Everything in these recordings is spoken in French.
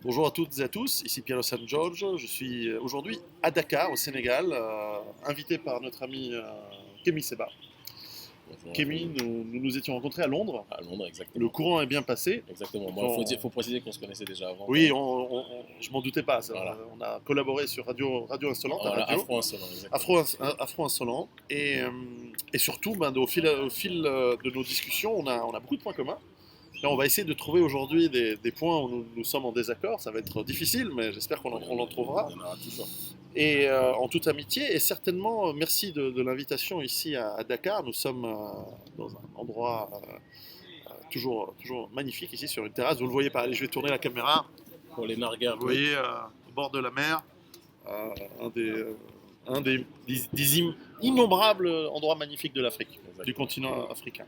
Bonjour à toutes et à tous, ici Piero San Giorgio. Je suis aujourd'hui à Dakar, au Sénégal, invité par notre ami Kémy Seba. Bonjour à Kémy, tous. nous nous étions rencontrés à Londres. À Londres, Le exactement. courant est bien passé. Exactement. Bon, On- faut préciser qu'on se connaissait déjà avant, quand Oui, même. je m'en doutais pas. Voilà. On a collaboré sur Radio Insolente, à Voilà, radio, Afro Insolent, exactement. Afro Insolent. Et surtout, au fil de nos discussions, on a beaucoup de points communs. Là, on va essayer de trouver aujourd'hui des points où nous sommes en désaccord. Ça va être difficile, mais j'espère on en trouvera. Il y en aura toujours. Et en toute amitié, et certainement, merci de l'invitation ici à Dakar. Nous sommes dans un endroit toujours magnifique, ici sur une terrasse. Vous ne le voyez pas, allez, je vais tourner la caméra. Pour les nargueurs, Vous voyez, au bord de la mer, euh, un des innombrables endroits magnifiques de l'Afrique, du continent africain.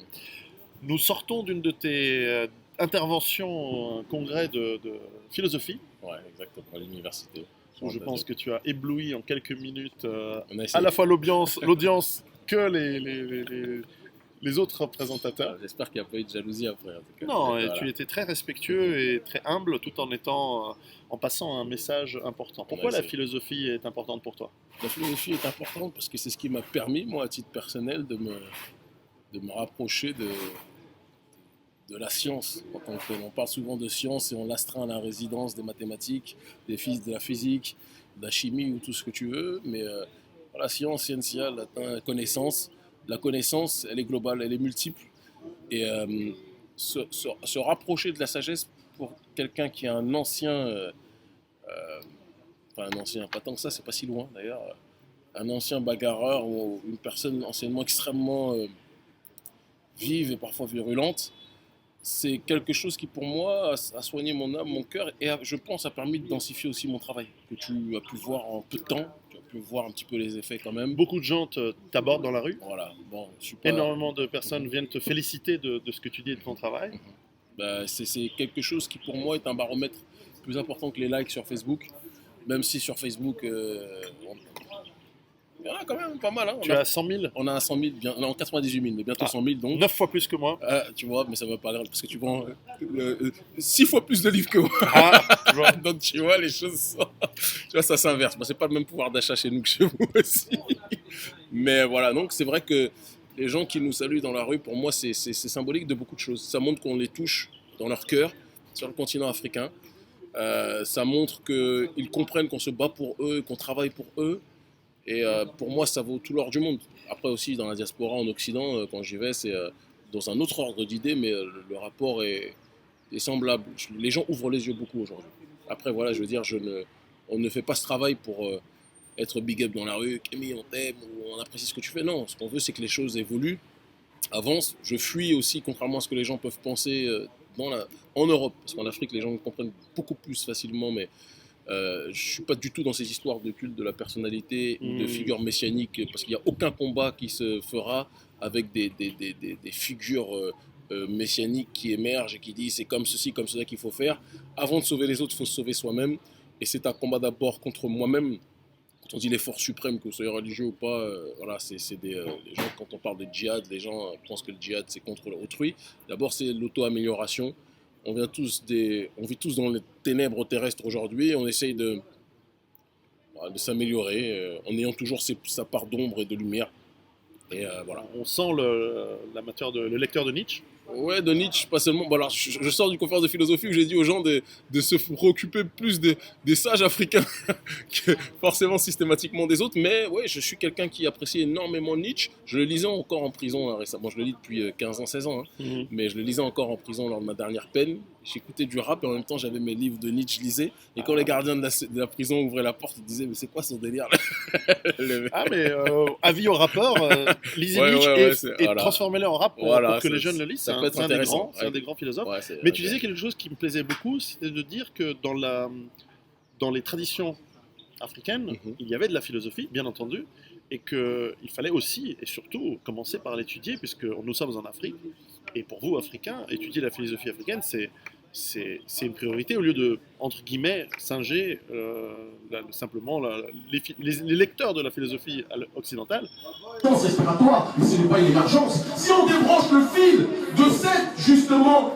Nous sortons d'une de tes interventions, congrès de philosophie, ouais, exactement, à l'université. où je pense que tu as ébloui en quelques minutes On a à essayé. la fois l'audience que les autres présentateurs. J'espère qu'il n'y a pas eu de jalousie après, en tout cas. Non, et Voilà. tu étais très respectueux et très humble tout en étant, en passant un message important. Pourquoi la essayé. philosophie est importante pour toi? La philosophie est importante parce que c'est ce qui m'a permis, moi, à titre personnel, de me rapprocher de la science. On parle souvent de science et on l'astreint à la résidence des mathématiques, de la physique, de la chimie ou tout ce que tu veux, mais la science, scientia, latin, connaissance, la connaissance, elle est globale, elle est multiple, et se rapprocher de la sagesse pour quelqu'un qui est un ancien, enfin un ancien, pas tant que ça, c'est pas si loin d'ailleurs, un ancien bagarreur ou une personne anciennement extrêmement vive et parfois virulente, c'est quelque chose qui pour moi a soigné mon âme, mon cœur et je pense a permis de densifier aussi mon travail que tu as pu voir en peu de temps, tu as pu voir un petit peu les effets quand même. Beaucoup de gens t'abordent dans la rue. Voilà, bon, je suis pas... Énormément de personnes viennent te féliciter de ce que tu dis et de ton travail. Bah, c'est quelque chose qui pour moi est un baromètre plus important que les likes sur Facebook, même si sur Facebook il y en a quand même pas mal. Hein. Tu as 100 000, On a 100 000, non 98 000, mais bientôt 100 000 donc. 9 fois plus que moi. Tu vois, mais ça va pas grave parce que tu vends 6 fois plus de livres que moi. Ah, tu vois. Donc tu vois, les choses sont... Tu vois, ça s'inverse. Bon, c'est pas le même pouvoir d'achat chez nous que chez vous aussi. Mais voilà, donc c'est vrai que les gens qui nous saluent dans la rue, pour moi, c'est symbolique de beaucoup de choses. Ça montre qu'on les touche dans leur cœur, sur le continent africain. Ça montre qu'ils comprennent qu'on se bat pour eux, qu'on travaille pour eux. Et pour moi, ça vaut tout l'or du monde. Après aussi, dans la diaspora en Occident, quand j'y vais, c'est dans un autre ordre d'idées, mais le rapport est semblable. Les gens ouvrent les yeux beaucoup aujourd'hui. Après, voilà, je veux dire, on ne fait pas ce travail pour être big up dans la rue, Kémy, on t'aime, on apprécie ce que tu fais. Non, ce qu'on veut, c'est que les choses évoluent, avancent. Je fuis aussi, contrairement à ce que les gens peuvent penser en Europe, parce qu'en Afrique, les gens comprennent beaucoup plus facilement, mais je ne suis pas du tout dans ces histoires de culte de la personnalité ou de figures messianiques, parce qu'il n'y a aucun combat qui se fera avec des figures messianiques qui émergent et qui disent c'est comme ceci, comme cela qu'il faut faire. Avant de sauver les autres, il faut se sauver soi-même. Et c'est un combat d'abord contre moi-même. Quand on dit l'effort suprême, que vous soyez religieux ou pas, voilà, les gens, quand on parle de djihad, les gens pensent que le djihad c'est contre autrui. D'abord, c'est l'auto-amélioration. On vit tous dans les ténèbres terrestres aujourd'hui. On essaye de s'améliorer en ayant toujours sa part d'ombre et de lumière. Et voilà. On sent le lecteur de Nietzsche. Ouais, de Nietzsche, pas seulement. Bon, alors, je sors d'une conférence de philosophie où j'ai dit aux gens de se préoccuper plus des sages africains que forcément systématiquement des autres. Mais ouais, je suis quelqu'un qui apprécie énormément Nietzsche. Je le lisais encore en prison hein, récemment. Je le lis depuis 15 ans, 16 ans. Hein. Mais je le lisais encore en prison lors de ma dernière peine. J'écoutais du rap et en même temps j'avais mes livres de Nietzsche, je lisais. Et quand les gardiens de la prison ouvraient la porte, ils disaient mais c'est quoi son délire Ah mais avis aux rappeurs, lisez Ouais, Nietzsche ouais, et voilà. transformez-le en rap pour que les jeunes le lisent. Ça peut être intéressant. C'est un des grands philosophes. Ouais, mais tu disais quelque chose qui me plaisait beaucoup, c'était de dire que dans les traditions africaines, il y avait de la philosophie, bien entendu, et qu'il fallait aussi et surtout commencer par l'étudier, puisque nous sommes en Afrique. Et pour vous, Africains, étudier la philosophie africaine, c'est une priorité au lieu de, entre guillemets, singer simplement les lecteurs de la philosophie occidentale. Respiratoire, mais ce n'est pas une émergence. Si on débranche le fil de cette, justement,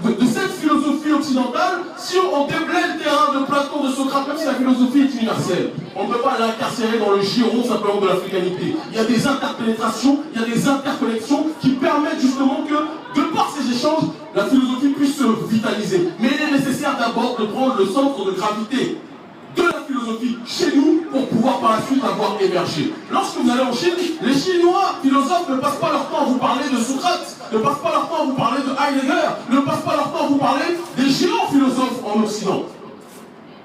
de cette philosophie occidentale, si on déblaye le terrain de Platon, de Socrate, même si la philosophie est universelle, on ne peut pas l'incarcérer dans le giron simplement de l'africanité. Il y a des interpénétrations, il y a des interconnexions qui permettent justement que, de par ces échanges, la philosophie puisse se vitaliser. Mais il est nécessaire d'abord de prendre le centre de gravité de la philosophie chez nous pour pouvoir par la suite avoir émergé. Lorsque vous allez en Chine, les Chinois philosophes ne passent pas leur temps à vous parler de Socrate, ne passent pas leur temps à vous parler de Heidegger, ne passent pas leur temps à vous parler des géants philosophes en Occident.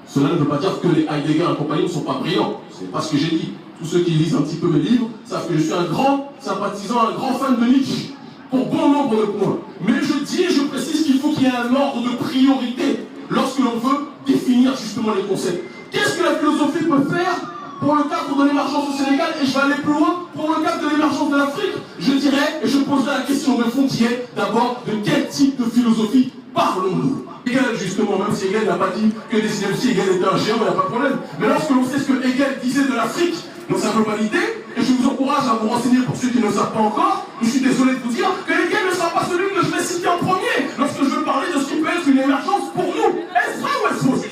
Cela ne veut pas dire que les Heidegger et compagnie ne sont pas brillants. C'est pas ce que j'ai dit. Tous ceux qui lisent un petit peu mes livres savent que je suis un grand sympathisant, un grand fan de Nietzsche, pour bon nombre de points. Mais je dis et je précise qu'il faut qu'il y ait un ordre de priorité lorsque l'on veut définir justement les concepts. Qu'est-ce que la philosophie peut faire pour le cadre de l'émergence au Sénégal, et je vais aller plus loin, pour le cadre de l'émergence de l'Afrique? Je dirais, et je poserai la question de fond qui est, d'abord, de quel type de philosophie parlons-nous? Hegel, justement, même si Hegel n'a pas dit que décidément si Hegel était un géant, il n'y a pas de problème. Mais lorsque l'on sait ce que Hegel disait de l'Afrique, dans sa globalité, et je vous encourage à vous renseigner pour ceux qui ne le savent pas encore, je suis désolé de vous dire que Hegel ne sera pas celui que je vais citer en premier lorsque je veux parler de ce qui peut être une émergence pour nous. Est-ce vrai ou est-ce faux?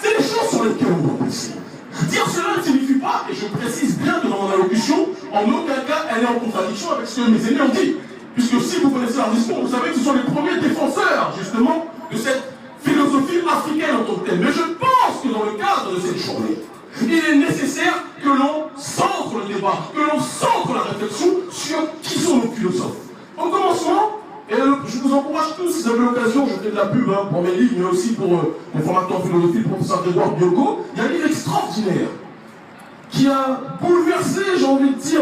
C'est les choses sur lesquelles on doit penser. Dire cela ne signifie pas, et je précise bien que dans mon allocution, en aucun cas elle est en contradiction avec ce que mes aînés ont dit. Puisque si vous connaissez leur discours, vous savez que ce sont les premiers défenseurs, justement, de cette philosophie africaine en tant que telle. Mais je pense que dans le cadre de cette journée, il est nécessaire que l'on centre le débat, que l'on centre la réflexion sur qui sont nos philosophes. En commençant, et je vous encourage tous, si vous avez l'occasion, je fais de la pub pour mes livres, mais aussi pour mon formateur en philosophie, le professeur Grégoire Biogo, il y a un livre extraordinaire qui a bouleversé, j'ai envie de dire,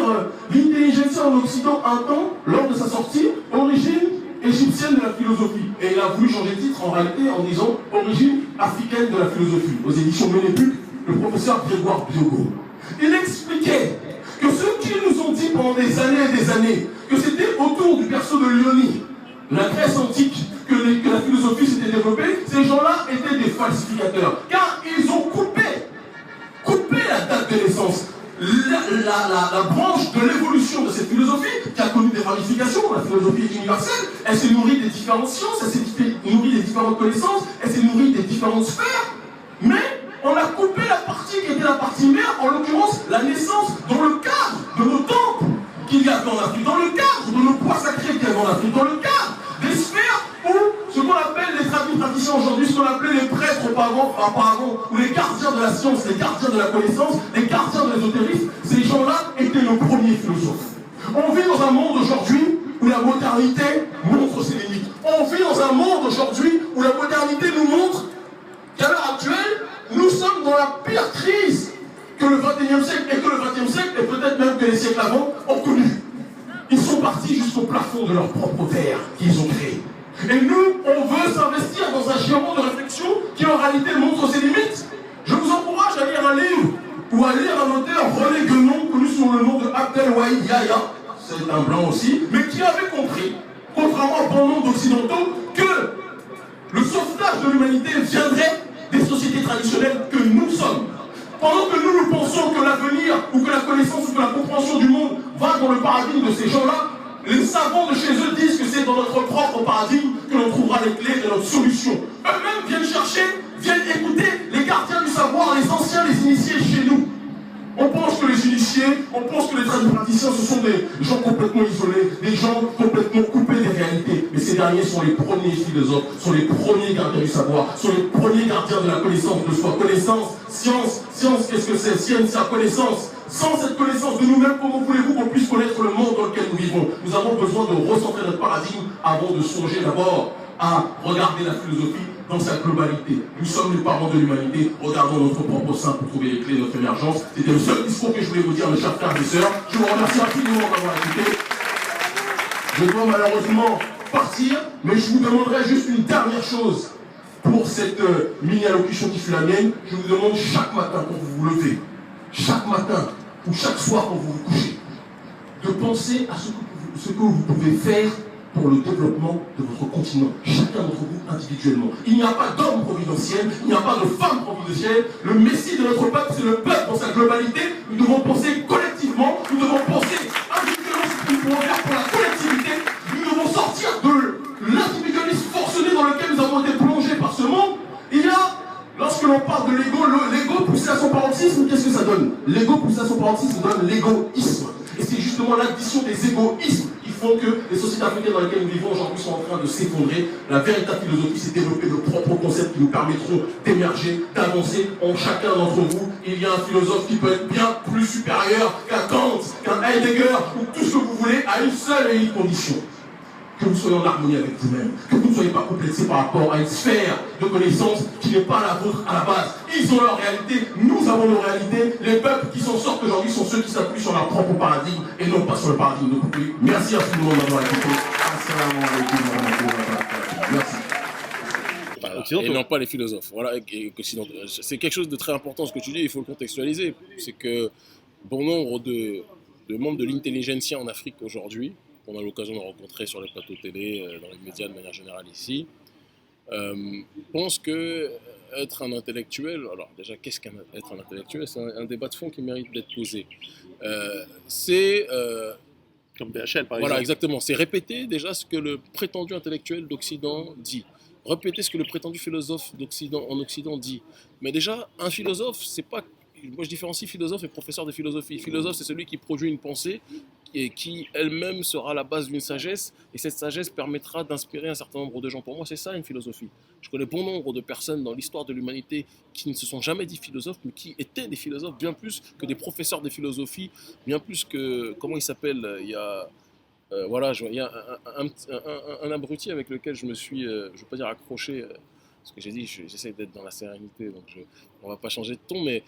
l'intelligence en Occident un temps, lors de sa sortie, Origine égyptienne de la philosophie. Et il a voulu changer de titre en réalité en disant Origine africaine de la philosophie, aux éditions Ménépuc, le professeur Grégoire Biogo. Il expliquait que ceux qui nous ont dit pendant des années que c'était autour du berceau de Lyonie, la Grèce antique, que la philosophie s'était développée, ces gens-là étaient des falsificateurs. Car ils ont coupé la date de naissance. La branche de l'évolution de cette philosophie, qui a connu des ramifications, la philosophie est universelle, elle s'est nourrie des différentes sciences, elle s'est nourrie des différentes connaissances, elle s'est nourrie des différentes sphères, mais on a coupé la partie qui était la partie mère, en l'occurrence la naissance dans le cadre de nos temples qu'il y avait en Afrique, dans le cadre de nos poids sacrés qu'il y avait en Afrique, dans le cadre des sphères où ce qu'on appelle les traditions aujourd'hui, ce qu'on appelait les prêtres auparavant, ou les gardiens de la science, les gardiens de la connaissance, les gardiens de l'ésotérisme, ces gens-là étaient nos premiers philosophes. On vit dans un monde aujourd'hui où la modernité montre ses limites. On vit dans un monde aujourd'hui où la modernité nous montre qu'à l'heure actuelle, nous sommes dans la pire crise que le XXIe siècle, et que le XXe siècle, et peut-être même que les siècles avant, ont connu. Ils sont partis jusqu'au plafond de leur propre terre qu'ils ont créé. Et nous, on veut s'investir dans un giron de réflexion qui en réalité montre ses limites. Je vous encourage à lire un livre, ou à lire un auteur, René Guénon, connu sous le nom de Abdelwahid Yahya, c'est un blanc aussi, mais qui avait compris, contrairement à bon nombre d'occidentaux, que le sauvetage de l'humanité viendrait des sociétés traditionnelles que nous sommes. Pendant que nous pensons que l'avenir, ou que la connaissance, ou que la compréhension du monde va dans le paradigme de ces gens-là, les savants de chez eux disent que c'est dans notre propre paradigme que l'on trouvera les clés de notre solution. Eux-mêmes viennent chercher, viennent écouter les gardiens du savoir, les anciens, les initiés chez nous. On pense que les initiés, on pense que les praticiens, ce sont des gens complètement isolés, des gens complètement coupés des réalités. Mais ces derniers sont les premiers philosophes, sont les premiers gardiens du savoir, sont les premiers gardiens de la connaissance de soi. Connaissance, science, qu'est-ce que c'est? Science, c'est la connaissance. Sans cette connaissance de nous-mêmes, comment voulez-vous qu'on puisse connaître le monde dans lequel nous vivons? Nous avons besoin de recentrer notre paradigme avant de songer d'abord à regarder la philosophie dans sa globalité. Nous sommes les parents de l'humanité, regardons notre propre sein pour trouver les clés de notre émergence. C'était le seul discours que je voulais vous dire, mes chers frères et sœurs. Je vous remercie infiniment d'avoir écouté. Je dois malheureusement partir, mais je vous demanderai juste une dernière chose pour cette mini-allocution qui fut la mienne. Je vous demande chaque matin quand vous vous levez, chaque matin ou chaque soir quand vous vous couchez, de penser à ce que vous pouvez faire pour le développement de votre continent, chacun d'entre vous individuellement. Il n'y a pas d'homme providentiel, il n'y a pas de femme providentielle. Le Messie de notre peuple, c'est le peuple dans sa globalité. Nous devons penser collectivement, nous devons penser individuellement ce que nous pouvons faire pour la collectivité. Nous devons sortir de l'individualisme forcené dans lequel nous avons été plongés par ce monde on parle de l'ego poussé à son paroxysme, qu'est-ce que ça donne? L'ego poussé à son paroxysme donne l'égoïsme. Et c'est justement l'addition des égoïsmes qui font que les sociétés africaines dans lesquelles nous vivons aujourd'hui sont en train de s'effondrer. La véritable philosophie, c'est développer de propres concepts qui nous permettront d'émerger, d'avancer. En chacun d'entre vous, il y a un philosophe qui peut être bien plus supérieur qu'un Kant, qu'un Heidegger, ou tout ce que vous voulez, à une seule et unique condition. Que vous soyez en harmonie avec vous-même, que vous ne soyez pas complexé par rapport à une sphère de connaissances qui n'est pas la vôtre à la base. Ils ont leur réalité, nous avons nos réalités. Les peuples qui s'en sortent aujourd'hui sont ceux qui s'appuient sur leur propre paradigme et non pas sur le paradigme de pays. Merci à tout le monde d'avoir écouté. Assalamu alaikum wa rahmatullahi wa barakatuh. Merci. Et non pas les philosophes. Voilà, c'est quelque chose de très important ce que tu dis, il faut le contextualiser. C'est que bon nombre de membres de l'intelligentsia en Afrique aujourd'hui, qu'on a l'occasion de rencontrer sur les plateaux télé, dans les médias de manière générale ici, pensent que être un intellectuel, alors déjà qu'est-ce qu'être un intellectuel? C'est un débat de fond qui mérite d'être posé. Comme BHL par exemple. Voilà, exactement. C'est répéter déjà ce que le prétendu intellectuel d'Occident dit. Répéter ce que le prétendu philosophe en Occident dit. Mais déjà, un philosophe, c'est pas... Moi, je différencie philosophe et professeur de philosophie. Philosophe, c'est celui qui produit une pensée et qui elle-même sera la base d'une sagesse. Et cette sagesse permettra d'inspirer un certain nombre de gens. Pour moi, c'est ça une philosophie. Je connais bon nombre de personnes dans l'histoire de l'humanité qui ne se sont jamais dit philosophes, mais qui étaient des philosophes bien plus que des professeurs de philosophie, bien plus que... Comment il s'appelle? Il y a... il y a un abruti avec lequel je me suis, je ne veux pas dire accroché, parce que j'ai dit, j'essaie d'être dans la sérénité, donc on ne va pas changer de ton, mais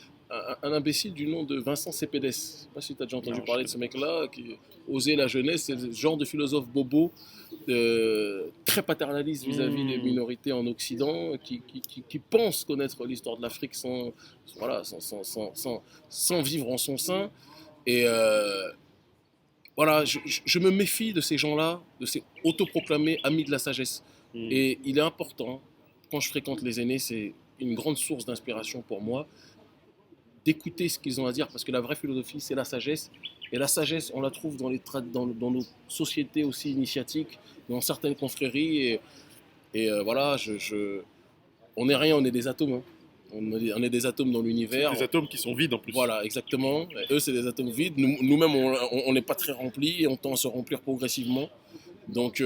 un imbécile du nom de Vincent Cepeda. Je ne sais pas si tu as déjà entendu parler de ce mec-là, qui osait la jeunesse, c'est le genre de philosophe bobo, très paternaliste vis-à-vis des minorités en Occident, qui pense connaître l'histoire de l'Afrique sans vivre en son sein. Et voilà, je me méfie de ces gens-là, de ces autoproclamés amis de la sagesse. Et il est important, quand je fréquente les aînés, c'est une grande source d'inspiration pour moi, d'écouter ce qu'ils ont à dire, parce que la vraie philosophie, c'est la sagesse. Et la sagesse, on la trouve dans nos sociétés aussi initiatiques, dans certaines confréries. Et voilà, on n'est rien, on est des atomes. Hein. On est des atomes dans l'univers. Des atomes qui sont vides en plus. Voilà, exactement. Et eux, c'est des atomes vides. Nous-mêmes, on n'est pas très remplis et on tend à se remplir progressivement. Donc,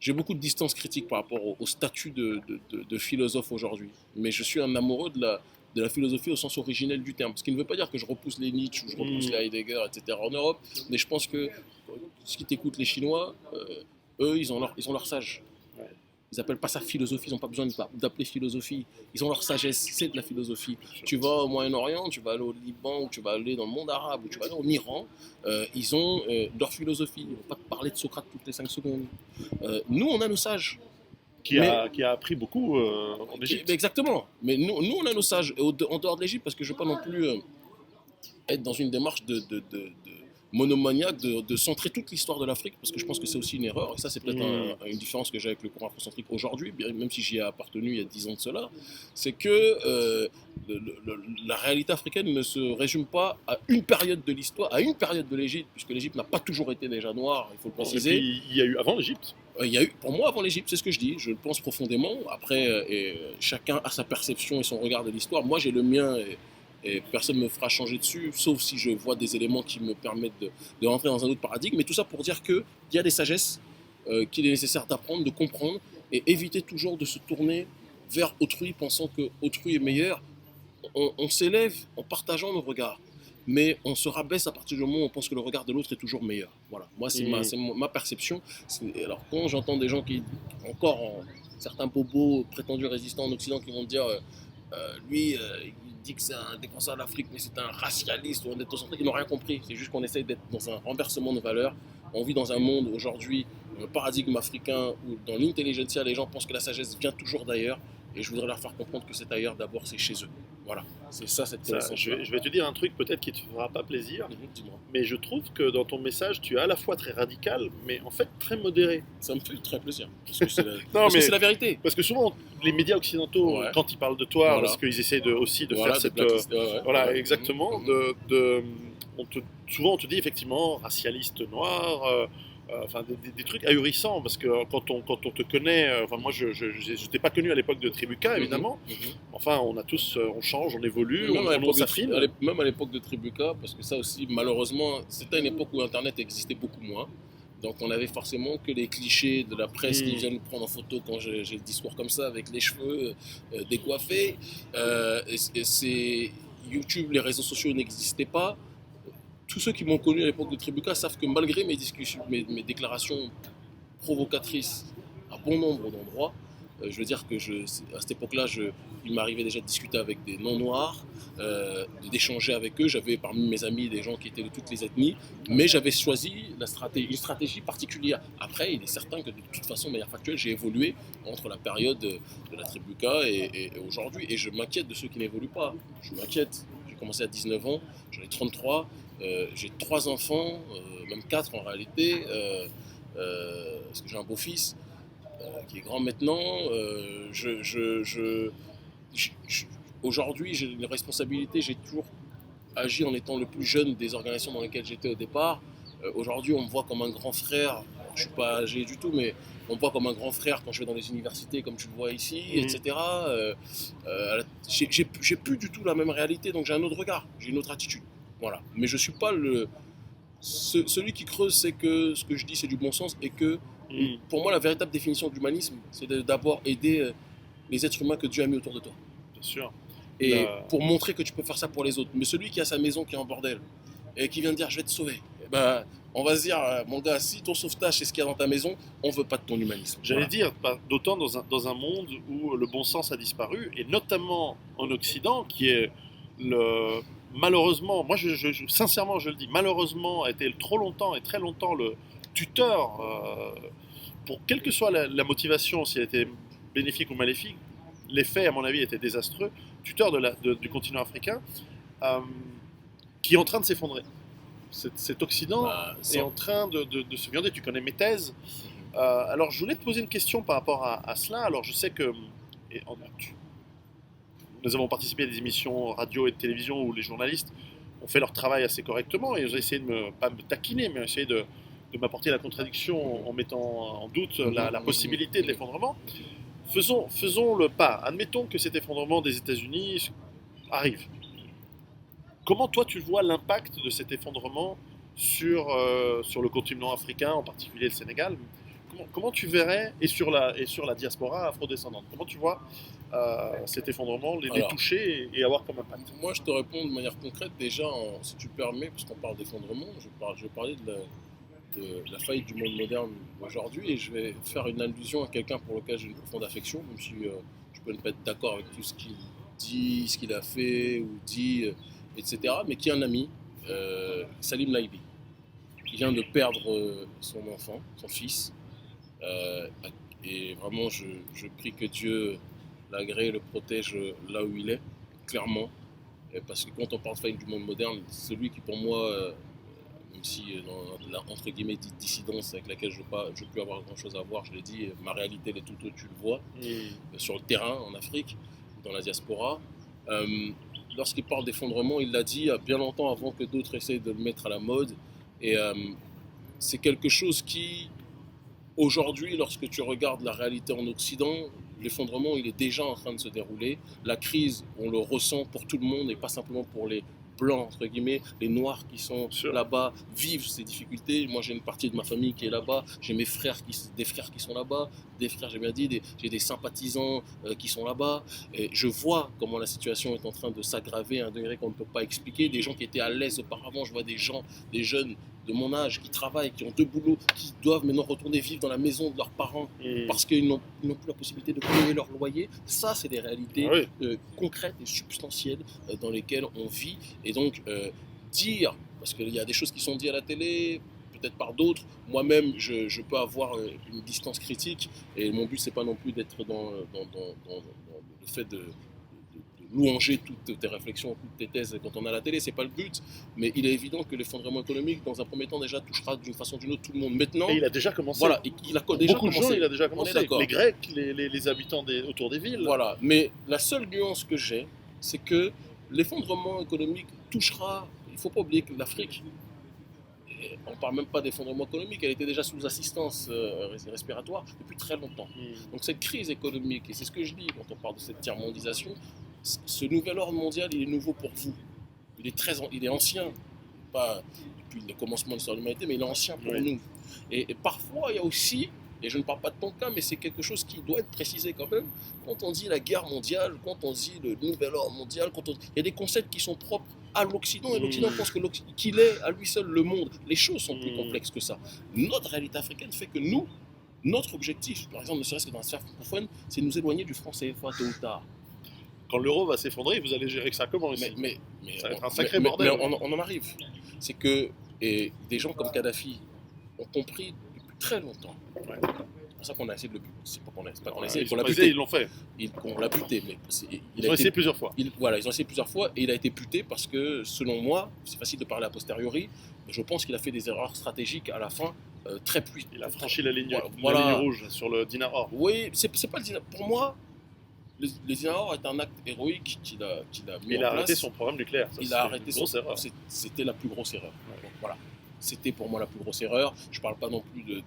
j'ai beaucoup de distance critique par rapport au statut de philosophe aujourd'hui. Mais je suis un amoureux de la philosophie au sens originel du terme. Ce qui ne veut pas dire que je repousse les Nietzsche ou je repousse les Heidegger, etc. en Europe. Mais je pense que si tu écoutes les Chinois, eux, ils ont leur sage. Ils n'appellent pas ça philosophie, ils n'ont pas besoin d'appeler philosophie. Ils ont leur sagesse, c'est de la philosophie. Tu vas au Moyen-Orient, tu vas aller au Liban, ou tu vas aller dans le monde arabe, ou tu vas aller en Iran, ils ont leur philosophie. Ils ne vont pas te parler de Socrate toutes les 5 secondes. Nous, on a nos sages. Qui a appris beaucoup en Égypte. Exactement. Mais nous, on a nos sages. Et en dehors de l'Égypte, parce que je ne veux pas non plus être dans une démarche de monomaniaque de centrer toute l'histoire de l'Afrique, parce que je pense que c'est aussi une erreur, et ça c'est peut-être une différence que j'ai avec le courant afrocentrique aujourd'hui, même si j'y ai appartenu il y a 10 ans de cela, c'est que la réalité africaine ne se résume pas à une période de l'histoire, à une période de l'Égypte, puisque l'Égypte n'a pas toujours été déjà noire, il faut le préciser. Et puis, il y a eu avant l'Égypte. Il y a eu, pour moi, avant l'Égypte, c'est ce que je dis, je le pense profondément. Après, chacun a sa perception et son regard de l'histoire. Moi, j'ai le mien et personne ne me fera changer dessus, sauf si je vois des éléments qui me permettent de rentrer dans un autre paradigme. Mais tout ça pour dire qu'il y a des sagesses qu'il est nécessaire d'apprendre, de comprendre, et éviter toujours de se tourner vers autrui, pensant que autrui est meilleur. On s'élève en partageant nos regards, mais on se rabaisse à partir du moment où on pense que le regard de l'autre est toujours meilleur. Voilà, moi c'est ma perception. Alors quand j'entends des gens qui, certains bobos prétendus résistants en Occident, qui vont dire lui, il dit que c'est un défenseur de l'Afrique, mais c'est un racialiste ou un ethnocentrique, ils n'ont rien compris. C'est juste qu'on essaye d'être dans un renversement de valeurs. On vit dans un monde aujourd'hui, un paradigme africain, où dans l'intelligentsia, les gens pensent que la sagesse vient toujours d'ailleurs. Et je voudrais leur faire comprendre que cet ailleurs, d'abord, c'est chez eux. Voilà, c'est ça cette connaissance. Je vais te dire un truc peut-être qui ne te fera pas plaisir, Dis-moi. mais je trouve que dans ton message, tu es à la fois très radical, mais en fait très modéré. Ça me fait très plaisir, parce que c'est la vérité. Parce que souvent, les médias occidentaux, quand ils parlent de toi, Voilà. parce qu'ils essayent aussi de Voilà, faire cette... voilà, exactement. Souvent, on te dit effectivement racialiste noir, enfin des trucs ahurissants parce que quand on te connaît, enfin moi je t'ai pas connu à l'époque de Tribuca évidemment, enfin on a tous, on change, on évolue, on s'affine. Même à l'époque de Tribuca, parce que ça aussi malheureusement c'était une époque où Internet existait beaucoup moins. Donc on avait forcément que les clichés de la presse qui viennent nous prendre en photo quand j'ai le discours comme ça, avec les cheveux décoiffés. Et c'est YouTube, les réseaux sociaux n'existaient pas. Tous ceux qui m'ont connu à l'époque de Tribuca savent que malgré mes discussions, mes déclarations provocatrices à bon nombre d'endroits, je veux dire que à cette époque-là, il m'arrivait déjà de discuter avec des non-noirs, d'échanger avec eux. J'avais parmi mes amis des gens qui étaient de toutes les ethnies, mais j'avais choisi une stratégie particulière. Après, il est certain que de toute façon, de manière factuelle, j'ai évolué entre la période de la Tribuca et aujourd'hui. Et je m'inquiète de ceux qui n'évoluent pas. Je m'inquiète. J'ai commencé à 19 ans, j'en ai 33. J'ai 3 enfants, même 4 en réalité, parce que j'ai un beau-fils qui est grand maintenant. Aujourd'hui, j'ai une responsabilité, j'ai toujours agi en étant le plus jeune des organisations dans lesquelles j'étais au départ. Aujourd'hui, on me voit comme un grand frère. Je ne suis pas âgé du tout, mais on me voit comme un grand frère quand je vais dans les universités, comme tu le vois ici, etc. J'ai plus du tout la même réalité, donc j'ai un autre regard, j'ai une autre attitude. Voilà. Mais je ne suis pas celui qui creuse, c'est que ce que je dis, c'est du bon sens et que pour moi, la véritable définition de l'humanisme, c'est d'abord aider les êtres humains que Dieu a mis autour de toi. Bien sûr. Et pour montrer que tu peux faire ça pour les autres. Mais celui qui a sa maison qui est en bordel et qui vient te dire je vais te sauver, ben, on va se dire mon gars, si ton sauvetage c'est ce qu'il y a dans ta maison, on veut pas de ton humanisme. J'allais dire, d'autant dans un monde où le bon sens a disparu, et notamment en Occident, qui est malheureusement, moi sincèrement je le dis, malheureusement a été trop longtemps et très longtemps le tuteur, pour quelle que soit la motivation, si elle était bénéfique ou maléfique, l'effet à mon avis était désastreux, tuteur du continent africain, qui est en train de s'effondrer. Cet Occident est en train de se viander. Tu connais mes thèses. Alors je voulais te poser une question par rapport à cela. Alors je sais que nous avons participé à des émissions radio et de télévision où les journalistes ont fait leur travail assez correctement et ils ont essayé pas me taquiner, mais ont essayé de m'apporter la contradiction en mettant en doute la possibilité de l'effondrement. Faisons le pas. Admettons que cet effondrement des États-Unis arrive. Comment toi tu vois l'impact de cet effondrement sur le continent africain, en particulier le Sénégal? Comment tu verrais, et sur la diaspora afrodescendante, comment tu vois cet effondrement les toucher et avoir comme impact? Moi je te réponds de manière concrète déjà, si tu permets, parce qu'on parle d'effondrement, je vais parler de la faillite du monde moderne aujourd'hui et je vais faire une allusion à quelqu'un pour lequel j'ai une profonde affection, même si je peux ne pas être d'accord avec tout ce qu'il dit, ce qu'il a fait ou dit, etc. Mais qui est un ami, Salim Naïbi. Il vient de perdre son enfant, son fils. Et vraiment, je prie que Dieu l'agrée, le protège là où il est, clairement. Parce que quand on parle de faillite du monde moderne, celui qui pour moi, même si dans la entre guillemets dissidence avec laquelle je ne peux avoir grand chose à voir, je l'ai dit, ma réalité elle est tout autre, tu le vois, sur le terrain en Afrique, dans la diaspora. Lorsqu'il parle d'effondrement, il l'a dit bien longtemps avant que d'autres essayent de le mettre à la mode. Et c'est quelque chose qui, aujourd'hui, lorsque tu regardes la réalité en Occident, l'effondrement, il est déjà en train de se dérouler. La crise, on le ressent pour tout le monde et pas simplement pour les blancs, entre guillemets. Les noirs qui sont là-bas vivent ces difficultés. Moi, j'ai une partie de ma famille qui est là-bas. J'ai des frères qui sont là-bas. Des frères, j'ai bien dit, j'ai des sympathisants qui sont là-bas. Et je vois comment la situation est en train de s'aggraver à un degré qu'on ne peut pas expliquer. Des gens qui étaient à l'aise auparavant, je vois des jeunes de mon âge qui travaillent, qui ont 2 boulots, qui doivent maintenant retourner vivre dans la maison de leurs parents parce qu'ils n'ont plus la possibilité de payer leur loyer. Ça, c'est des réalités concrètes et substantielles dans lesquelles on vit. Et donc, dire, parce qu'il y a des choses qui sont dites à la télé, peut-être par d'autres, moi-même, je peux avoir une distance critique. Et mon but, c'est pas non plus d'être dans le fait de louanger toutes tes réflections, toutes tes thèses quand on a la télé, c'est pas le but, mais il est évident que l'effondrement économique, dans un premier temps, déjà touchera d'une façon ou d'une autre tout le monde. Maintenant, et il a déjà commencé. Voilà, il a déjà beaucoup commencé. De gens, il a déjà commencé. Les Grecs, les habitants autour des villes. Voilà, mais la seule nuance que j'ai, c'est que l'effondrement économique touchera. Il faut pas oublier que l'Afrique, on ne parle même pas d'effondrement économique, elle était déjà sous assistance respiratoire depuis très longtemps. Donc cette crise économique, et c'est ce que je dis quand on parle de cette tiers-mondisation, ce nouvel ordre mondial, il est nouveau pour vous. Il est ancien, pas depuis le commencement de l'histoire de l'humanité, mais il est ancien pour nous. Et parfois, il y a aussi, et je ne parle pas de ton cas, mais c'est quelque chose qui doit être précisé quand même, quand on dit la guerre mondiale, quand on dit le nouvel ordre mondial, il y a des concepts qui sont propres à l'Occident, et l'Occident pense qu'il est à lui seul le monde. Les choses sont plus complexes que ça. Notre réalité africaine fait que nous, notre objectif, par exemple, ne serait-ce que dans la sphère francophone, c'est de nous éloigner du franc CFA tôt ou tard. Quand l'euro va s'effondrer, vous allez gérer que ça comment ici? Mais ça va être un sacré bordel. Mais on en arrive. C'est que des gens comme Kadhafi ont compris depuis très longtemps. Ouais. C'est pour ça qu'on a essayé de le buter. C'est pas qu'on a essayé, qu'on l'a buté. Ils l'ont fait. On l'a buté, mais ils ont essayé plusieurs fois. Voilà, ils ont essayé plusieurs fois et il a été buté parce que, selon moi, c'est facile de parler a posteriori, mais je pense qu'il a fait des erreurs stratégiques à la fin très puissantes. Il a franchi la ligne rouge sur le dinar or. Oui, c'est pas le dinar. Pour moi, le dinar or est un acte héroïque qu'il a mis en place. Il a arrêté son programme nucléaire. Il a arrêté son erreur. C'était la plus grosse erreur. Donc, voilà. C'était pour moi la plus grosse erreur. Je ne parle pas non plus de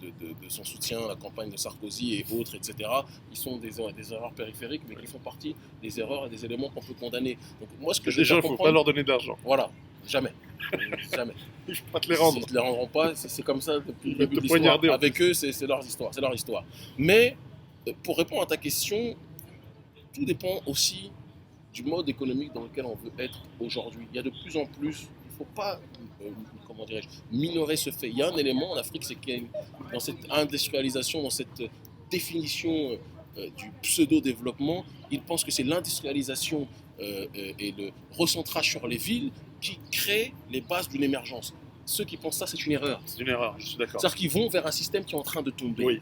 son soutien à la campagne de Sarkozy et autres, etc. Ils sont des erreurs périphériques, mais qui font partie des erreurs et des éléments qu'on peut condamner. Donc, moi, ce que déjà, il ne faut pas leur donner de l'argent. Voilà, jamais. Jamais. Il ne faut pas te les rendre. Ils ne te les rendront pas, c'est comme ça depuis le début de l'histoire. Avec eux, c'est leur histoire. C'est leur histoire. Mais, pour répondre à ta question, tout dépend aussi du mode économique dans lequel on veut être aujourd'hui. Il y a de plus en plus, il ne faut pas, comment dirais-je, minorer ce fait. Il y a un élément en Afrique, c'est qu'il y a dans cette industrialisation, dans cette définition du pseudo-développement, ils pensent que c'est l'industrialisation et le recentrage sur les villes qui crée les bases d'une émergence. Ceux qui pensent ça, c'est une erreur. C'est une erreur, je suis d'accord. C'est-à-dire qu'ils vont vers un système qui est en train de tomber. Oui.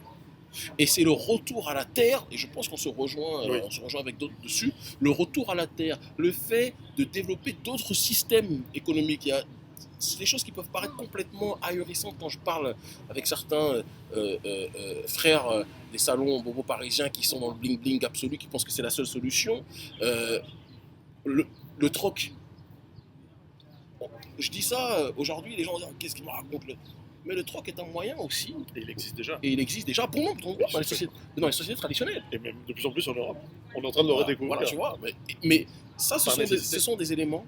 Et c'est le retour à la terre, et je pense qu'on se rejoint, on se rejoint avec d'autres dessus, le retour à la terre, le fait de développer d'autres systèmes économiques. C'est des choses qui peuvent paraître complètement ahurissantes quand je parle avec certains frères des salons bobo parisiens qui sont dans le bling-bling absolu, qui pensent que c'est la seule solution. Le troc. Je dis ça, aujourd'hui, les gens disent « Qu'est-ce qu'ils me racontent ?» Mais le troc est un moyen aussi. Et il existe déjà. Et il existe déjà pour nous, dans les sociétés traditionnelles. Et même de plus en plus en Europe. On est en train de le redécouvrir. Voilà, tu vois. Mais ça, ce sont des éléments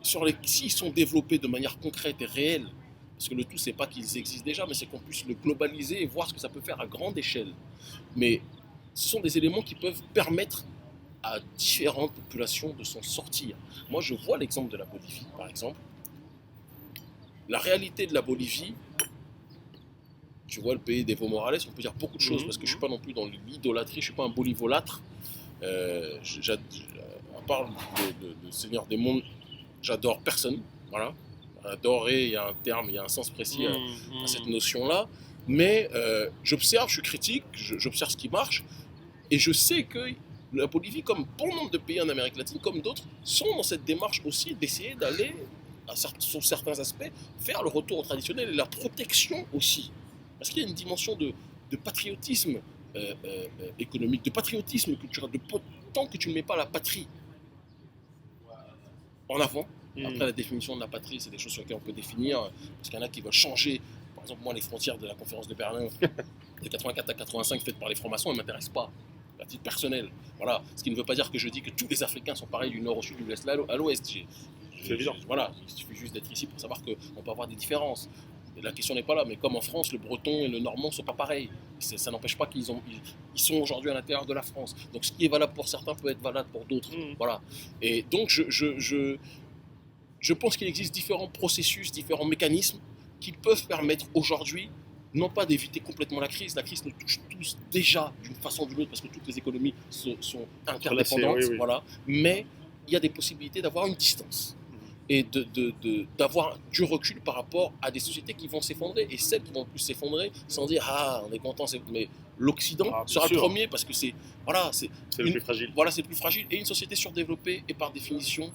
sur les s'ils sont développés de manière concrète et réelle, parce que le tout, c'est pas qu'ils existent déjà, mais c'est qu'on puisse le globaliser et voir ce que ça peut faire à grande échelle. Mais ce sont des éléments qui peuvent permettre à différentes populations de s'en sortir. Moi, je vois l'exemple de la Bolivie, par exemple. La réalité de la Bolivie, tu vois le pays d'Evo Morales, on peut dire beaucoup de choses, parce que je ne suis pas non plus dans l'idolâtrie, je ne suis pas un bolivolâtre. À part le Seigneur des mondes, j'adore personne. Voilà. Adorer, il y a un terme, il y a un sens précis à cette notion-là. Mais j'observe, je suis critique, j'observe ce qui marche, et je sais que la Bolivie, comme bon nombre de pays en Amérique latine, comme d'autres, sont dans cette démarche aussi d'essayer d'aller, sur certains aspects, faire le retour au traditionnel et la protection aussi. Parce qu'il y a une dimension de patriotisme économique, de patriotisme culturel, tant que tu ne mets pas la patrie en avant. Après, la définition de la patrie, c'est des choses sur lesquelles on peut définir, parce qu'il y en a qui veulent changer. Par exemple, moi, les frontières de la conférence de Berlin de 84 à 85 faites par les francs-maçons, elles ne m'intéressent pas, à titre personnel. Voilà. Ce qui ne veut pas dire que je dis que tous les Africains sont pareils du nord au sud, du l'est à l'ouest. C'est évident. Voilà, il suffit juste d'être ici pour savoir qu'on peut avoir des différences. Et la question n'est pas là, mais comme en France, le breton et le normand ne sont pas pareils. Ça n'empêche pas ils sont aujourd'hui à l'intérieur de la France. Donc ce qui est valable pour certains peut être valable pour d'autres. Voilà. Et donc je pense qu'il existe différents processus, différents mécanismes qui peuvent permettre aujourd'hui, non pas d'éviter complètement la crise nous touche tous déjà d'une façon ou d'une autre, parce que toutes les économies sont interdépendantes, oui. voilà. Mais il y a des possibilités d'avoir une distance et d'avoir du recul par rapport à des sociétés qui vont s'effondrer, et celles qui vont plus s'effondrer sans dire « Ah, on est content », mais l'Occident sera le premier, parce que c'est le plus fragile. Voilà, c'est le plus fragile, et une société surdéveloppée, et par définition,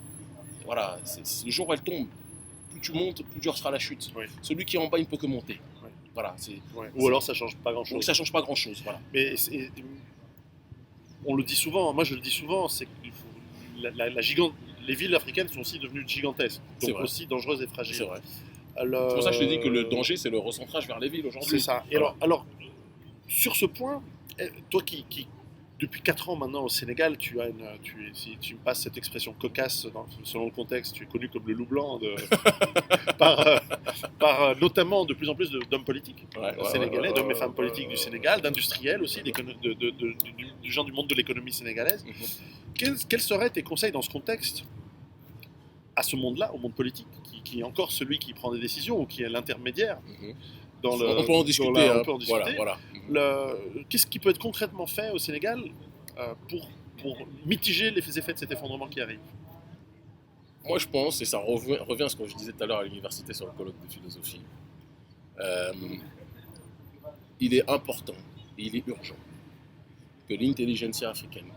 voilà, le jour où elle tombe, plus tu montes, plus dur sera la chute. Oui. Celui qui est en bas, il ne peut que monter. Oui. Voilà, ou alors ça ne change pas grand-chose. Ça change pas grand-chose, voilà. Mais on le dit souvent, moi je le dis souvent, c'est que les villes africaines sont aussi devenues gigantesques, donc aussi dangereuses et fragiles. C'est vrai. C'est pour ça que je te dis que le danger, c'est le recentrage vers les villes aujourd'hui. C'est ça. Et alors, sur ce point, toi qui depuis 4 ans maintenant au Sénégal, si tu me passes cette expression cocasse selon le contexte, tu es connu comme le loup blanc par notamment de plus en plus d'hommes politiques sénégalais, d'hommes et femmes politiques du Sénégal, d'industriels aussi, du gens du monde de l'économie sénégalaise. Quels seraient tes conseils dans ce contexte à ce monde-là, au monde politique, qui est encore celui qui prend des décisions ou qui est l'intermédiaire on peut en discuter. On peut en discuter. Voilà. Qu'est-ce qui peut être concrètement fait au Sénégal pour mitiger les effets de cet effondrement qui arrive? Moi, je pense, et ça revient à ce que je disais tout à l'heure à l'université sur le colloque de philosophie, il est important et il est urgent que l'intelligentsia africaine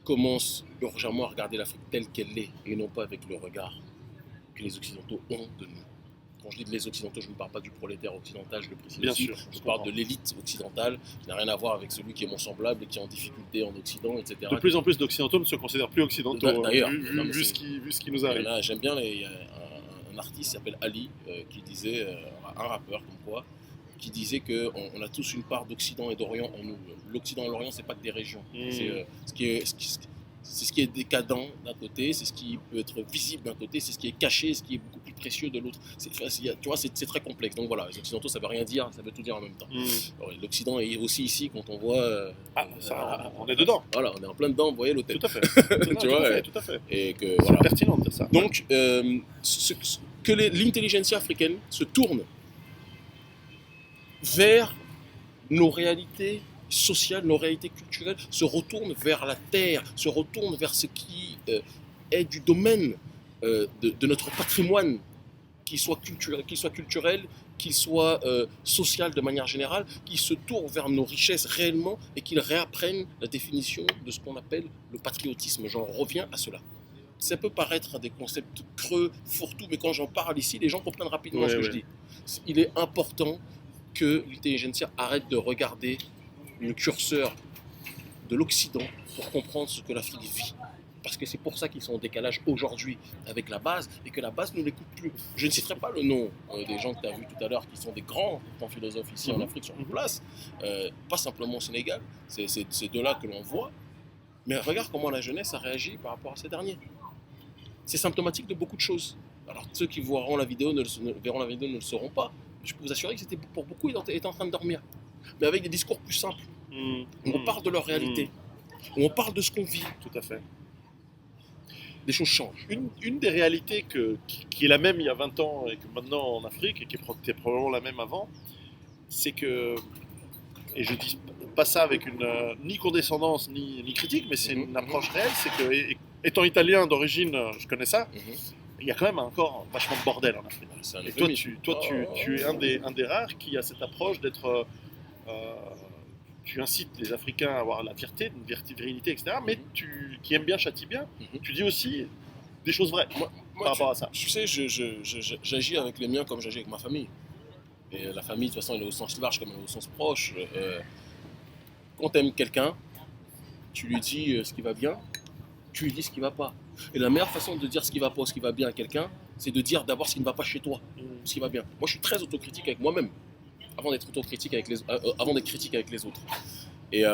commence urgemment à regarder l'Afrique telle qu'elle est et non pas avec le regard que les Occidentaux ont de nous. Quand je dis les Occidentaux, je ne parle pas du prolétaire occidental, je le précise aussi. Bien sûr, je parle de l'élite occidentale, qui n'a rien à voir avec celui qui est mon semblable et qui est en difficulté en Occident, etc. De plus en plus d'Occidentaux ne se considèrent plus occidentaux, d'ailleurs, vu ce qui nous arrive. J'aime bien, il y a un artiste qui s'appelle Ali, qui disait, un rappeur comme quoi, qui disait qu'on a tous une part d'Occident et d'Orient en nous. L'Occident et l'Orient, c'est pas que des régions. C'est ce qui est décadent d'un côté, c'est ce qui peut être visible d'un côté, c'est ce qui est caché, ce qui est beaucoup plus précieux de l'autre. Tu vois, c'est très complexe. Donc voilà, les Occidentaux, ça veut rien dire, ça veut tout dire en même temps. Alors, l'Occident est aussi ici quand on voit... on est dedans. Voilà, on est en plein dedans, vous voyez l'hôtel. Tout à fait. Tu vois, tout à fait. Et que, c'est voilà. pertinent de dire ça. Donc, que l'intelligentsia africaine se tourne vers nos réalités sociales, nos réalités culturelles, se retourne vers la terre, se retourne vers ce qui est du domaine de notre patrimoine, qu'il soit culturel, qu'il soit social de manière générale, qu'il se tourne vers nos richesses réellement et qu'il réapprenne la définition de ce qu'on appelle le patriotisme. J'en reviens à cela. Ça peut paraître des concepts creux, fourre-tout, mais quand j'en parle ici, les gens comprennent rapidement ce que je dis. Il est important que l'intelligentsia arrête de regarder le curseur de l'Occident pour comprendre ce que l'Afrique vit. Parce que c'est pour ça qu'ils sont en décalage aujourd'hui avec la base et que la base ne l'écoute plus. Je ne citerai pas le nom des gens que tu as vus tout à l'heure qui sont des grands philosophes ici en Afrique sur place, pas simplement au Sénégal, c'est de là que l'on voit. Mais regarde comment la jeunesse a réagi par rapport à ces derniers. C'est symptomatique de beaucoup de choses. Alors ceux qui verront la vidéo ne le sauront pas. Je peux vous assurer que c'était pour beaucoup, ils étaient en train de dormir. Mais avec des discours plus simples. On parle de leur réalité. On parle de ce qu'on vit. Tout à fait. Des choses changent. Une des réalités qui est la même il y a 20 ans et que maintenant en Afrique, et qui était probablement la même avant, c'est que, et je dis pas ça avec ni condescendance ni critique, mais c'est une approche réelle, c'est que, étant italien d'origine, je connais ça, il y a quand même encore vachement de bordel en Afrique. Et toi, tu es un des rares qui a cette approche d'être... tu incites les Africains à avoir la fierté, une virilité, etc. Mais qui aime bien, châtie bien. Tu dis aussi des choses vraies par rapport à ça. Tu sais, j'agis avec les miens comme j'agis avec ma famille. Et la famille, de toute façon, elle est au sens large comme elle est au sens proche. Quand tu aimes quelqu'un, tu lui dis ce qui va bien, tu lui dis ce qui va pas. Et la meilleure façon de dire ce qui va pas ou ce qui va bien à quelqu'un, c'est de dire d'abord ce qui ne va pas chez toi, ce qui va bien. Moi, je suis très autocritique avec moi-même. Avant d'être critique avec les autres. Et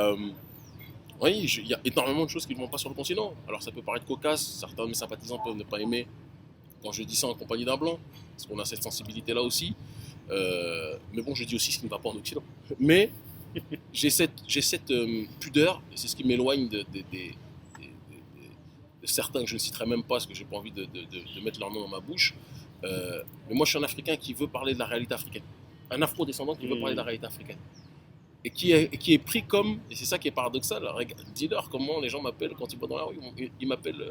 oui, il y a énormément de choses qui ne vont pas sur le continent. Alors ça peut paraître cocasse, certains de mes sympathisants peuvent ne pas aimer quand je dis ça en compagnie d'un blanc, parce qu'on a cette sensibilité-là aussi. Mais bon, je dis aussi ce qui ne va pas en Occident. Mais j'ai cette pudeur, et c'est ce qui m'éloigne de certains que je ne citerai même pas, parce que je n'ai pas envie de mettre leur nom dans ma bouche. Mais moi, je suis un Africain qui veut parler de la réalité africaine. Un afro-descendant qui veut parler de la réalité africaine. Et qui est pris comme, et c'est ça qui est paradoxal, dis-leur comment les gens m'appellent quand ils vont dans la rue, ils m'appellent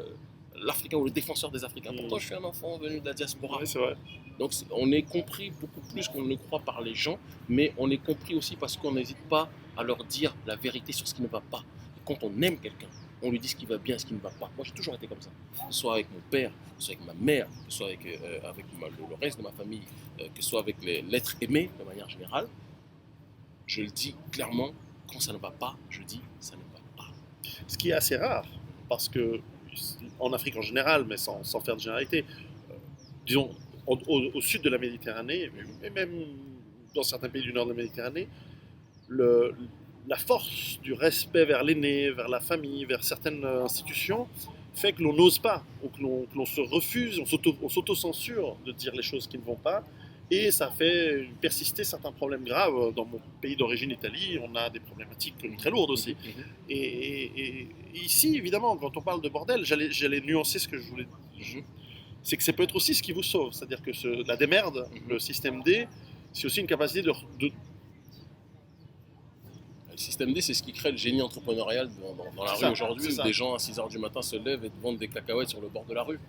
l'Africain ou le défenseur des Africains. Pourtant, je suis un enfant venu de la diaspora. Oui, c'est vrai. Donc, on est compris beaucoup plus qu'on ne le croit par les gens, mais on est compris aussi parce qu'on n'hésite pas à leur dire la vérité sur ce qui ne va pas. Et quand on aime quelqu'un, on lui dit ce qui va bien et ce qui ne va pas. Moi, j'ai toujours été comme ça. Que ce soit avec mon père, que ce soit avec ma mère, que ce soit avec le reste de ma famille, que ce soit avec l'être aimé de manière générale, je le dis clairement, quand ça ne va pas, je dis ça ne va pas. Ce qui est assez rare, parce que en Afrique en général, mais sans faire de généralité, disons, au sud de la Méditerranée, et même dans certains pays du nord de la Méditerranée, la force du respect vers l'aîné, vers la famille, vers certaines institutions, fait que l'on n'ose pas, ou que l'on se refuse, on s'auto-censure de dire les choses qui ne vont pas, et ça fait persister certains problèmes graves. Dans mon pays d'origine, Italie, on a des problématiques très lourdes aussi. Et ici, évidemment, quand on parle de bordel, j'allais nuancer ce que je voulais dire. C'est que ça peut être aussi ce qui vous sauve. C'est-à-dire que la démerde, le système D, c'est aussi une capacité de. Le système D, c'est ce qui crée le génie entrepreneurial dans la rue aujourd'hui, où des gens à 6h du matin se lèvent et te vendent des cacahuètes sur le bord de la rue.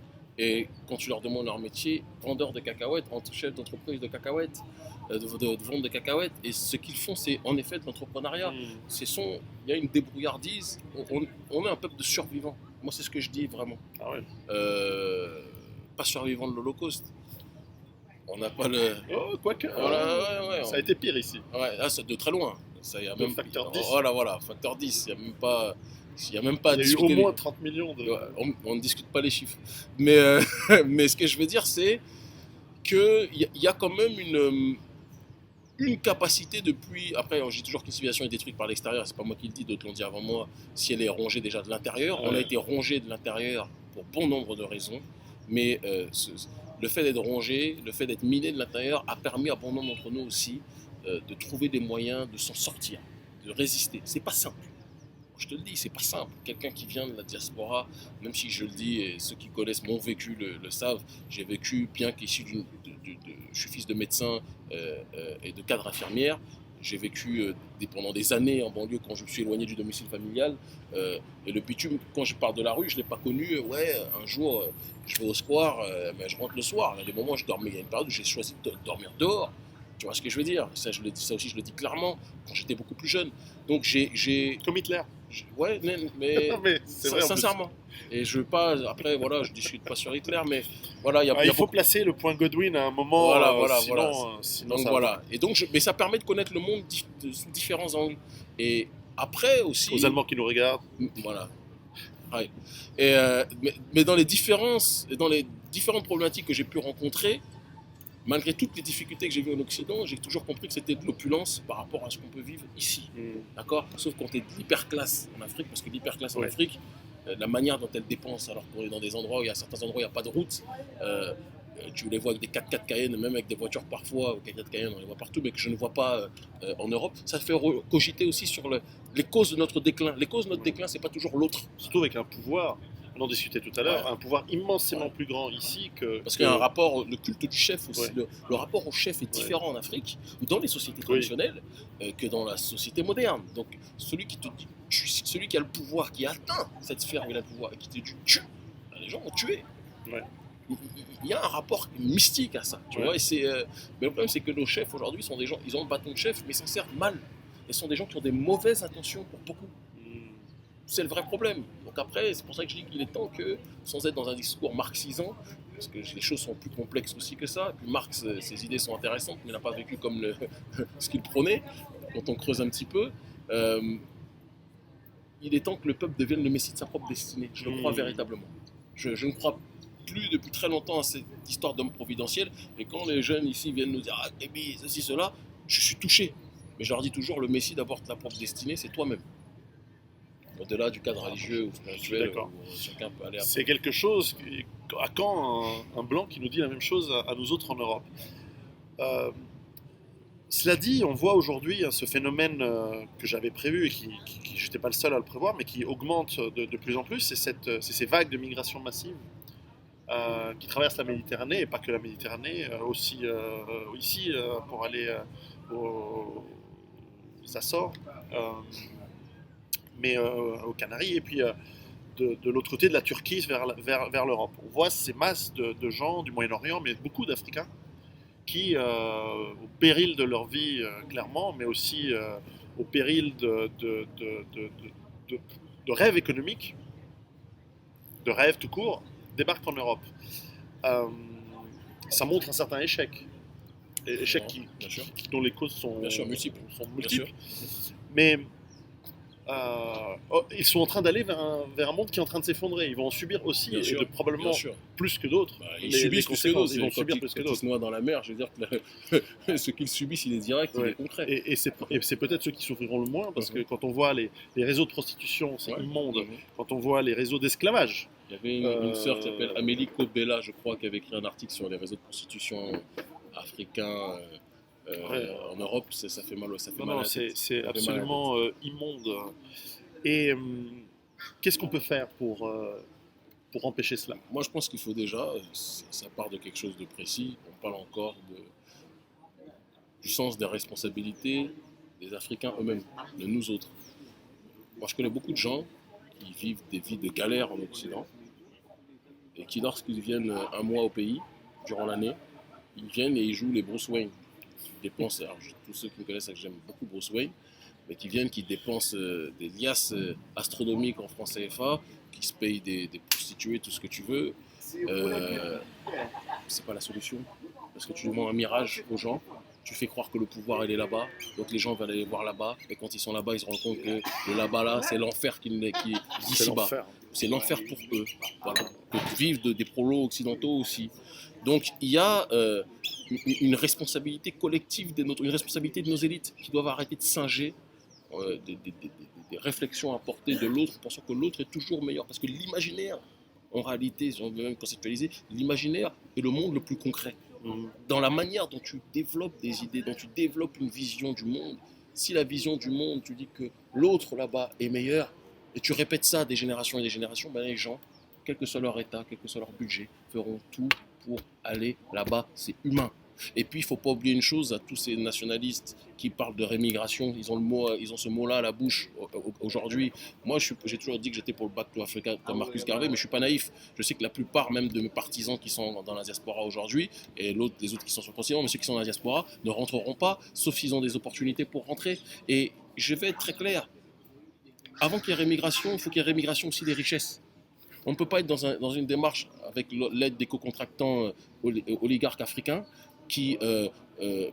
Et quand tu leur demandes leur métier, vendeur de cacahuètes, chef d'entreprise de cacahuètes, de vente de cacahuètes, et ce qu'ils font, c'est en effet de l'entrepreneuriat. Il y a une débrouillardise, on est un peuple de survivants. Moi, c'est ce que je dis vraiment. Ah ouais. Pas survivants de l'Holocauste. On n'a pas le. Oh, quoique. Ouais, ça a été pire ici. Ouais, là, c'est de très loin. Ça, y a même facteur 10. Voilà, facteur 10. Il n'y a même pas à il y a discuter. Eu au moins 30 millions de. Ouais, on ne discute pas les chiffres. Mais, mais ce que je veux dire, c'est qu'il y a quand même une capacité depuis. Après, je dis toujours qu'une civilisation est détruite par l'extérieur. C'est pas moi qui le dis, d'autres l'ont dit avant moi. Si elle est rongée déjà de l'intérieur, on a été rongé de l'intérieur pour bon nombre de raisons. Mais le fait d'être rongé, le fait d'être miné de l'intérieur a permis à bon nombre d'entre nous aussi de trouver des moyens de s'en sortir, de résister. C'est pas simple. Je te le dis, c'est pas simple. Quelqu'un qui vient de la diaspora, même si je le dis, et ceux qui connaissent mon vécu le savent, j'ai vécu, bien qu'issu je suis fils de médecin et de cadre infirmière, j'ai vécu pendant des années en banlieue quand je me suis éloigné du domicile familial. Et le bitume, quand je pars de la rue, je ne l'ai pas connu. Un jour, je vais au square, mais je rentre le soir. Il y a des moments où je dormais. Il y a une période où j'ai choisi de dormir dehors. Tu vois ce que je veux dire? Ça aussi, je le dis clairement, quand j'étais beaucoup plus jeune. Donc Comme Hitler. Ouais, mais c'est vrai, sincèrement. Et je veux pas, après, voilà, je discute pas sur Hitler, mais voilà, il faut placer le point Godwin à un moment, sinon donc voilà. Et donc, mais ça permet de connaître le monde sous différents angles. Et après aussi. Aux Allemands qui nous regardent. Voilà. Ouais. Et, mais dans les différentes problématiques que j'ai pu rencontrer, malgré toutes les difficultés que j'ai vues en Occident, j'ai toujours compris que c'était de l'opulence par rapport à ce qu'on peut vivre ici. D'accord? Sauf quand tu es de l'hyperclasse en Afrique, parce que l'hyperclasse en Afrique, la manière dont elle dépense, alors qu'on est dans des endroits où il y a certains endroits où il n'y a pas de route, tu les vois avec des 4x4 Cayenne, même avec des voitures parfois, 4x4 Cayenne, on les voit partout, mais que je ne vois pas en Europe. Ça fait cogiter aussi sur les causes de notre déclin. Les causes de notre déclin, c'est pas toujours l'autre. Surtout avec un pouvoir. On en discutait tout à l'heure, un pouvoir immensément plus grand ici que. Parce qu'il y a un rapport, le culte du chef aussi, le rapport au chef est différent en Afrique, ou dans les sociétés traditionnelles, que dans la société moderne. Donc celui qui a le pouvoir, qui atteint cette sphère où il a le pouvoir et qui te dit tue, les gens vont tuer. Il y a un rapport mystique à ça, tu vois. Et mais le problème, c'est que nos chefs aujourd'hui sont des gens, ils ont le bâton de chef, mais ils s'en servent mal. Ils sont des gens qui ont des mauvaises intentions pour beaucoup. C'est le vrai problème. Donc après, c'est pour ça que je dis qu'il est temps que, sans être dans un discours marxisant, parce que les choses sont plus complexes aussi que ça, et puis Marx, ses idées sont intéressantes, mais il n'a pas vécu comme ce qu'il prônait, quand on creuse un petit peu, il est temps que le peuple devienne le messie de sa propre destinée. Je le crois véritablement. Je ne crois plus depuis très longtemps à cette histoire d'homme providentiel, et quand les jeunes ici viennent nous dire « Ah, Kébi, ceci, cela », je suis touché. Mais je leur dis toujours, le messie d'abord de ta propre destinée, c'est toi-même. Au-delà du cadre religieux ou spirituel, où chacun peut aller après. C'est quelque chose, à quand un blanc qui nous dit la même chose à nous autres en Europe? Cela dit, on voit aujourd'hui ce phénomène que j'avais prévu et qui je n'étais pas le seul à le prévoir, mais qui augmente de plus en plus, c'est ces vagues de migration massive qui traversent la Méditerranée, et pas que la Méditerranée, aussi ici pour aller ça sort. Mais aux Canaries, et puis de l'autre côté de la Turquie vers l'Europe. On voit ces masses de gens du Moyen-Orient, mais beaucoup d'Africains, qui, au péril de leur vie, clairement, mais aussi au péril de rêves économiques, de rêves tout court, débarquent en Europe. Ça montre un certain échec. Échec dont les causes sont multiples. Mais ils sont en train d'aller vers un monde qui est en train de s'effondrer. Ils vont en subir aussi, Bien sûr, probablement bien sûr. plus que d'autres. Bah, ils les subissent plus que d'autres. conséquences. Ils vont Quand subir plus que quand ils d'autres. se noient dans la mer, je veux dire que ce qu'ils subissent, il est direct, il Ouais. est concret. Et c'est peut-être ceux qui souffriront le moins, parce que Mhm. quand on voit les réseaux de prostitution, c'est Ouais. immonde. Mhm. Quand on voit les réseaux d'esclavage, Il y avait une sœur qui s'appelle Amélie Kobela, je crois, qui avait écrit un article sur les réseaux de prostitution africains Ouais. en Europe. Ça fait mal, ça fait non, mal à non, la c'est tête. c'est Ça fait mal à la absolument immonde. Et qu'est-ce qu'on peut faire pour empêcher cela? Moi, je pense qu'il faut déjà, ça part de quelque chose de précis. On parle encore du sens des responsabilités des Africains eux-mêmes, de nous autres. Moi, je connais beaucoup de gens qui vivent des vies de galère en Occident et qui, lorsqu'ils viennent un mois au pays, durant l'année, ils viennent et ils jouent les Bruce Wayne. Ils dépensent, alors tous ceux qui me connaissent savent que j'aime beaucoup Bruce Wayne, mais qui viennent, qui dépensent des liasses astronomiques en francs CFA, qui se payent des prostituées, tout ce que tu veux. C'est pas la solution. Parce que tu vends un mirage aux gens, tu fais croire que le pouvoir il est là-bas, donc les gens veulent aller voir là-bas, et quand ils sont là-bas, ils se rendent compte que le là-bas là, c'est l'enfer qui est C'est d'ici-bas. l'enfer. C'est l'enfer pour eux. Voilà. De vivre des prolos occidentaux aussi. Donc il y a une responsabilité collective, une responsabilité de nos élites qui doivent arrêter de singer des réflexions à porter de l'autre, en pensant que l'autre est toujours meilleur. Parce que l'imaginaire, en réalité, si on veut même conceptualiser, l'imaginaire est le monde le plus concret. Dans la manière dont tu développes des idées, dont tu développes une vision du monde, si la vision du monde, tu dis que l'autre là-bas est meilleur, et tu répètes ça des générations et des générations, ben les gens, quel que soit leur état, quel que soit leur budget, feront tout pour aller là-bas. C'est humain. Et puis, il ne faut pas oublier une chose à tous ces nationalistes qui parlent de rémigration. Ils ont ce mot-là à la bouche aujourd'hui. Moi, j'ai toujours dit que j'étais pour le Back to Africa comme Marcus Garvey, mais je ne suis pas naïf. Je sais que la plupart même de mes partisans qui sont dans la diaspora aujourd'hui, et les autres qui sont sur le continent, mais ceux qui sont dans la diaspora, ne rentreront pas, sauf s'ils ont des opportunités pour rentrer. Et je vais être très clair. Avant qu'il y ait rémigration, il faut qu'il y ait rémigration aussi des richesses. On ne peut pas être dans une démarche avec l'aide des co-contractants oligarques africains qui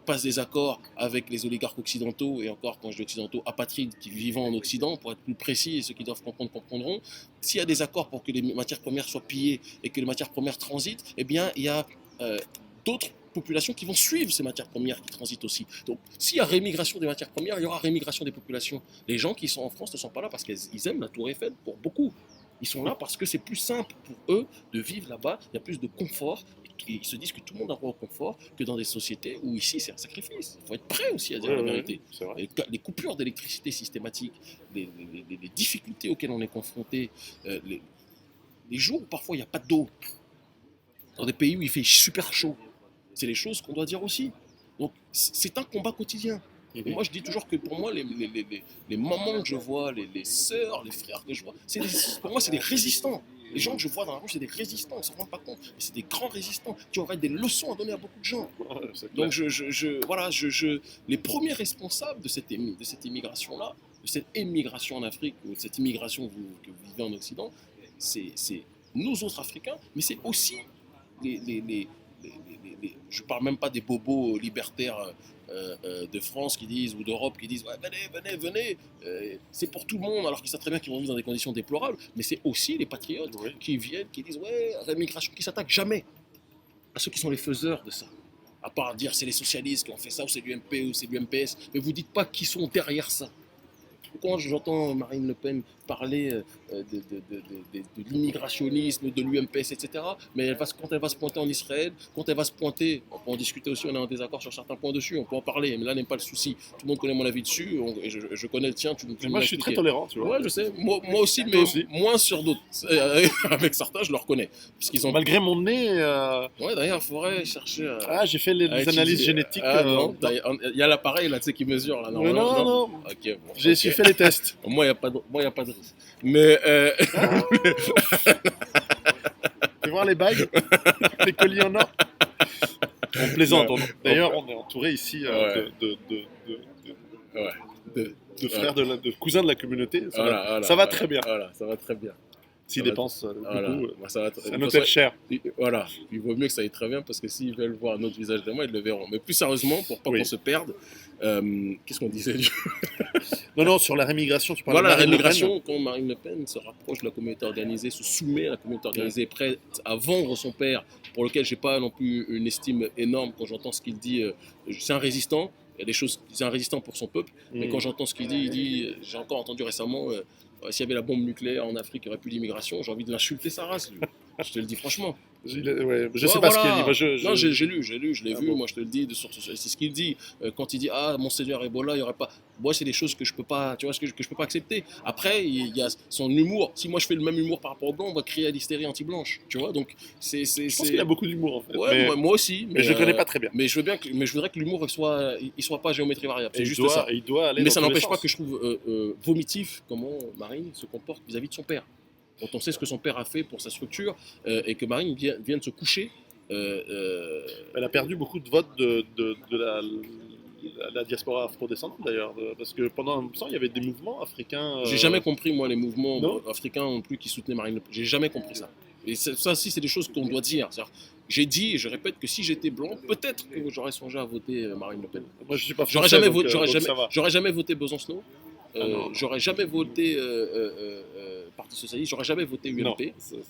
passent des accords avec les oligarques occidentaux, et encore quand je dis occidentaux, apatrides qui vivent en Occident, pour être plus précis, et ceux qui doivent comprendre comprendront. S'il y a des accords pour que les matières premières soient pillées et que les matières premières transitent, eh bien il y a d'autres populations qui vont suivre ces matières premières qui transitent aussi. Donc s'il y a rémigration des matières premières, il y aura rémigration des populations. Les gens qui sont en France ne sont pas là parce qu'ils aiment la Tour Eiffel, pour beaucoup. Ils sont là parce que c'est plus simple pour eux de vivre là-bas, il y a plus de confort, et ils se disent que tout le monde a droit au confort, que dans des sociétés où ici c'est un sacrifice. Il faut être prêt aussi à dire la vérité. C'est vrai. Les coupures d'électricité systématiques, les difficultés auxquelles on est confronté, les jours où parfois il n'y a pas d'eau, dans des pays où il fait super chaud, c'est les choses qu'on doit dire aussi. Donc c'est un combat quotidien. Et moi, je dis toujours que pour moi, les mamans que je vois, les sœurs, les frères que je vois, pour moi, c'est des résistants. Les gens que je vois dans la rue, c'est des résistants, on ne s'en rend pas compte. Mais c'est des grands résistants qui auraient des leçons à donner à beaucoup de gens. Donc, les premiers responsables de cette immigration-là, de cette émigration en Afrique, ou de cette immigration que vous vivez en Occident, c'est nous autres Africains, mais c'est aussi je ne parle même pas des bobos libertaires de France qui disent, ou d'Europe qui disent ouais, venez, c'est pour tout le monde, alors qu'ils savent très bien qu'ils vont vivre dans des conditions déplorables, mais c'est aussi les patriotes qui viennent, qui disent ouais, l'immigration, qui s'attaquent jamais à ceux qui sont les faiseurs de ça, à part dire c'est les socialistes qui ont fait ça, ou c'est l'UMP, ou c'est l'UMPS, mais vous dites pas qui sont derrière ça. Quand j'entends Marine Le Pen parler de l'immigrationnisme, de l'UMPS, etc., mais quand elle va se pointer en Israël, quand elle va se pointer, on peut en discuter aussi, on est en désaccord sur certains points dessus, on peut en parler, mais là n'est pas le souci. Tout le monde connaît mon avis dessus, et je connais le tien. Moi, je suis très tolérant, tu vois. Ouais, je sais. Moi aussi, mais aussi. Moins sur d'autres. Avec certains, je le reconnais. Puisqu'ils ont... Malgré mon nez... Ouais, d'ailleurs, il faudrait chercher... j'ai fait les analyses génétiques. Non, il y a l'appareil là, tu sais, qui mesure. Là, non. Okay, bon, j'ai fait les tests. Moi, il n'y a pas de risque. Mais... Tu voir les bagues, les colliers en or. On plaisante. D'ailleurs, on est entouré ici de frères, de cousins de la communauté. Ça va très bien. Voilà, ça va très bien. S'ils va- dépensent Voilà, beaucoup, moi, ça va c'est un pour hôtel ça, cher. voilà, il vaut mieux que ça aille très bien parce que s'ils veulent voir un autre visage de moi, ils le verront. Mais plus sérieusement, pour pas Oui. qu'on se perde, qu'est-ce qu'on disait Non, sur la rémigration, tu parles Voilà, de la Marine Le Pen. rémigration, quand Marine Le Pen se rapproche de la communauté organisée, se soumet à la communauté organisée, est prête à vendre son père, pour lequel j'ai pas non plus une estime énorme quand j'entends ce qu'il dit. C'est un résistant, il y a des choses, c'est un résistant pour son peuple, mais quand j'entends ce qu'il dit, il dit, j'ai encore entendu récemment, s'il y avait la bombe nucléaire en Afrique, il n'y aurait plus d'immigration, j'ai envie de l'insulter sa race, lui. Je te le dis franchement. Ouais, je Ouais, sais pas ce qu'il voilà. dit. Moi, Non, j'ai lu, je l'ai Ah vu, bon. moi je te le dis, c'est ce qu'il dit. Quand il dit, ah, Monseigneur Ebola, il y aurait pas. Moi, c'est des choses que je peux pas, tu vois, que je peux pas accepter. Après, il y a son humour. Si moi je fais le même humour par rapport au blanc, on va crier à l'hystérie anti-blanche, tu vois. Donc, je pense qu'il a beaucoup d'humour en fait. Ouais, mais moi aussi. mais je le connais pas très bien. Mais je veux bien mais je voudrais que l'humour il soit pas géométrie variable. C'est juste ça. Il doit aller Mais dans ça tous les n'empêche pas sens. que je trouve vomitif comment Marine se comporte vis-à-vis de son père. Quand on sait ce que son père a fait pour sa structure et que Marine vient de se coucher. Elle a perdu beaucoup de votes de la diaspora afro-descendante d'ailleurs, parce que pendant un temps il y avait des mouvements africains. J'ai jamais compris moi les mouvements Non. africains non plus qui soutenaient Marine Le Pen. J'ai jamais compris ça. Et ça aussi c'est des choses qu'on doit dire. J'ai dit et je répète que si j'étais blanc, peut-être que j'aurais songé à voter Marine Le Pen. Moi je suis pas J'aurais français, jamais, donc, voté, ça va. j'aurais jamais voté Besancenot. Non. J'aurais jamais voté Parti Socialiste. J'aurais jamais voté UMP. Non,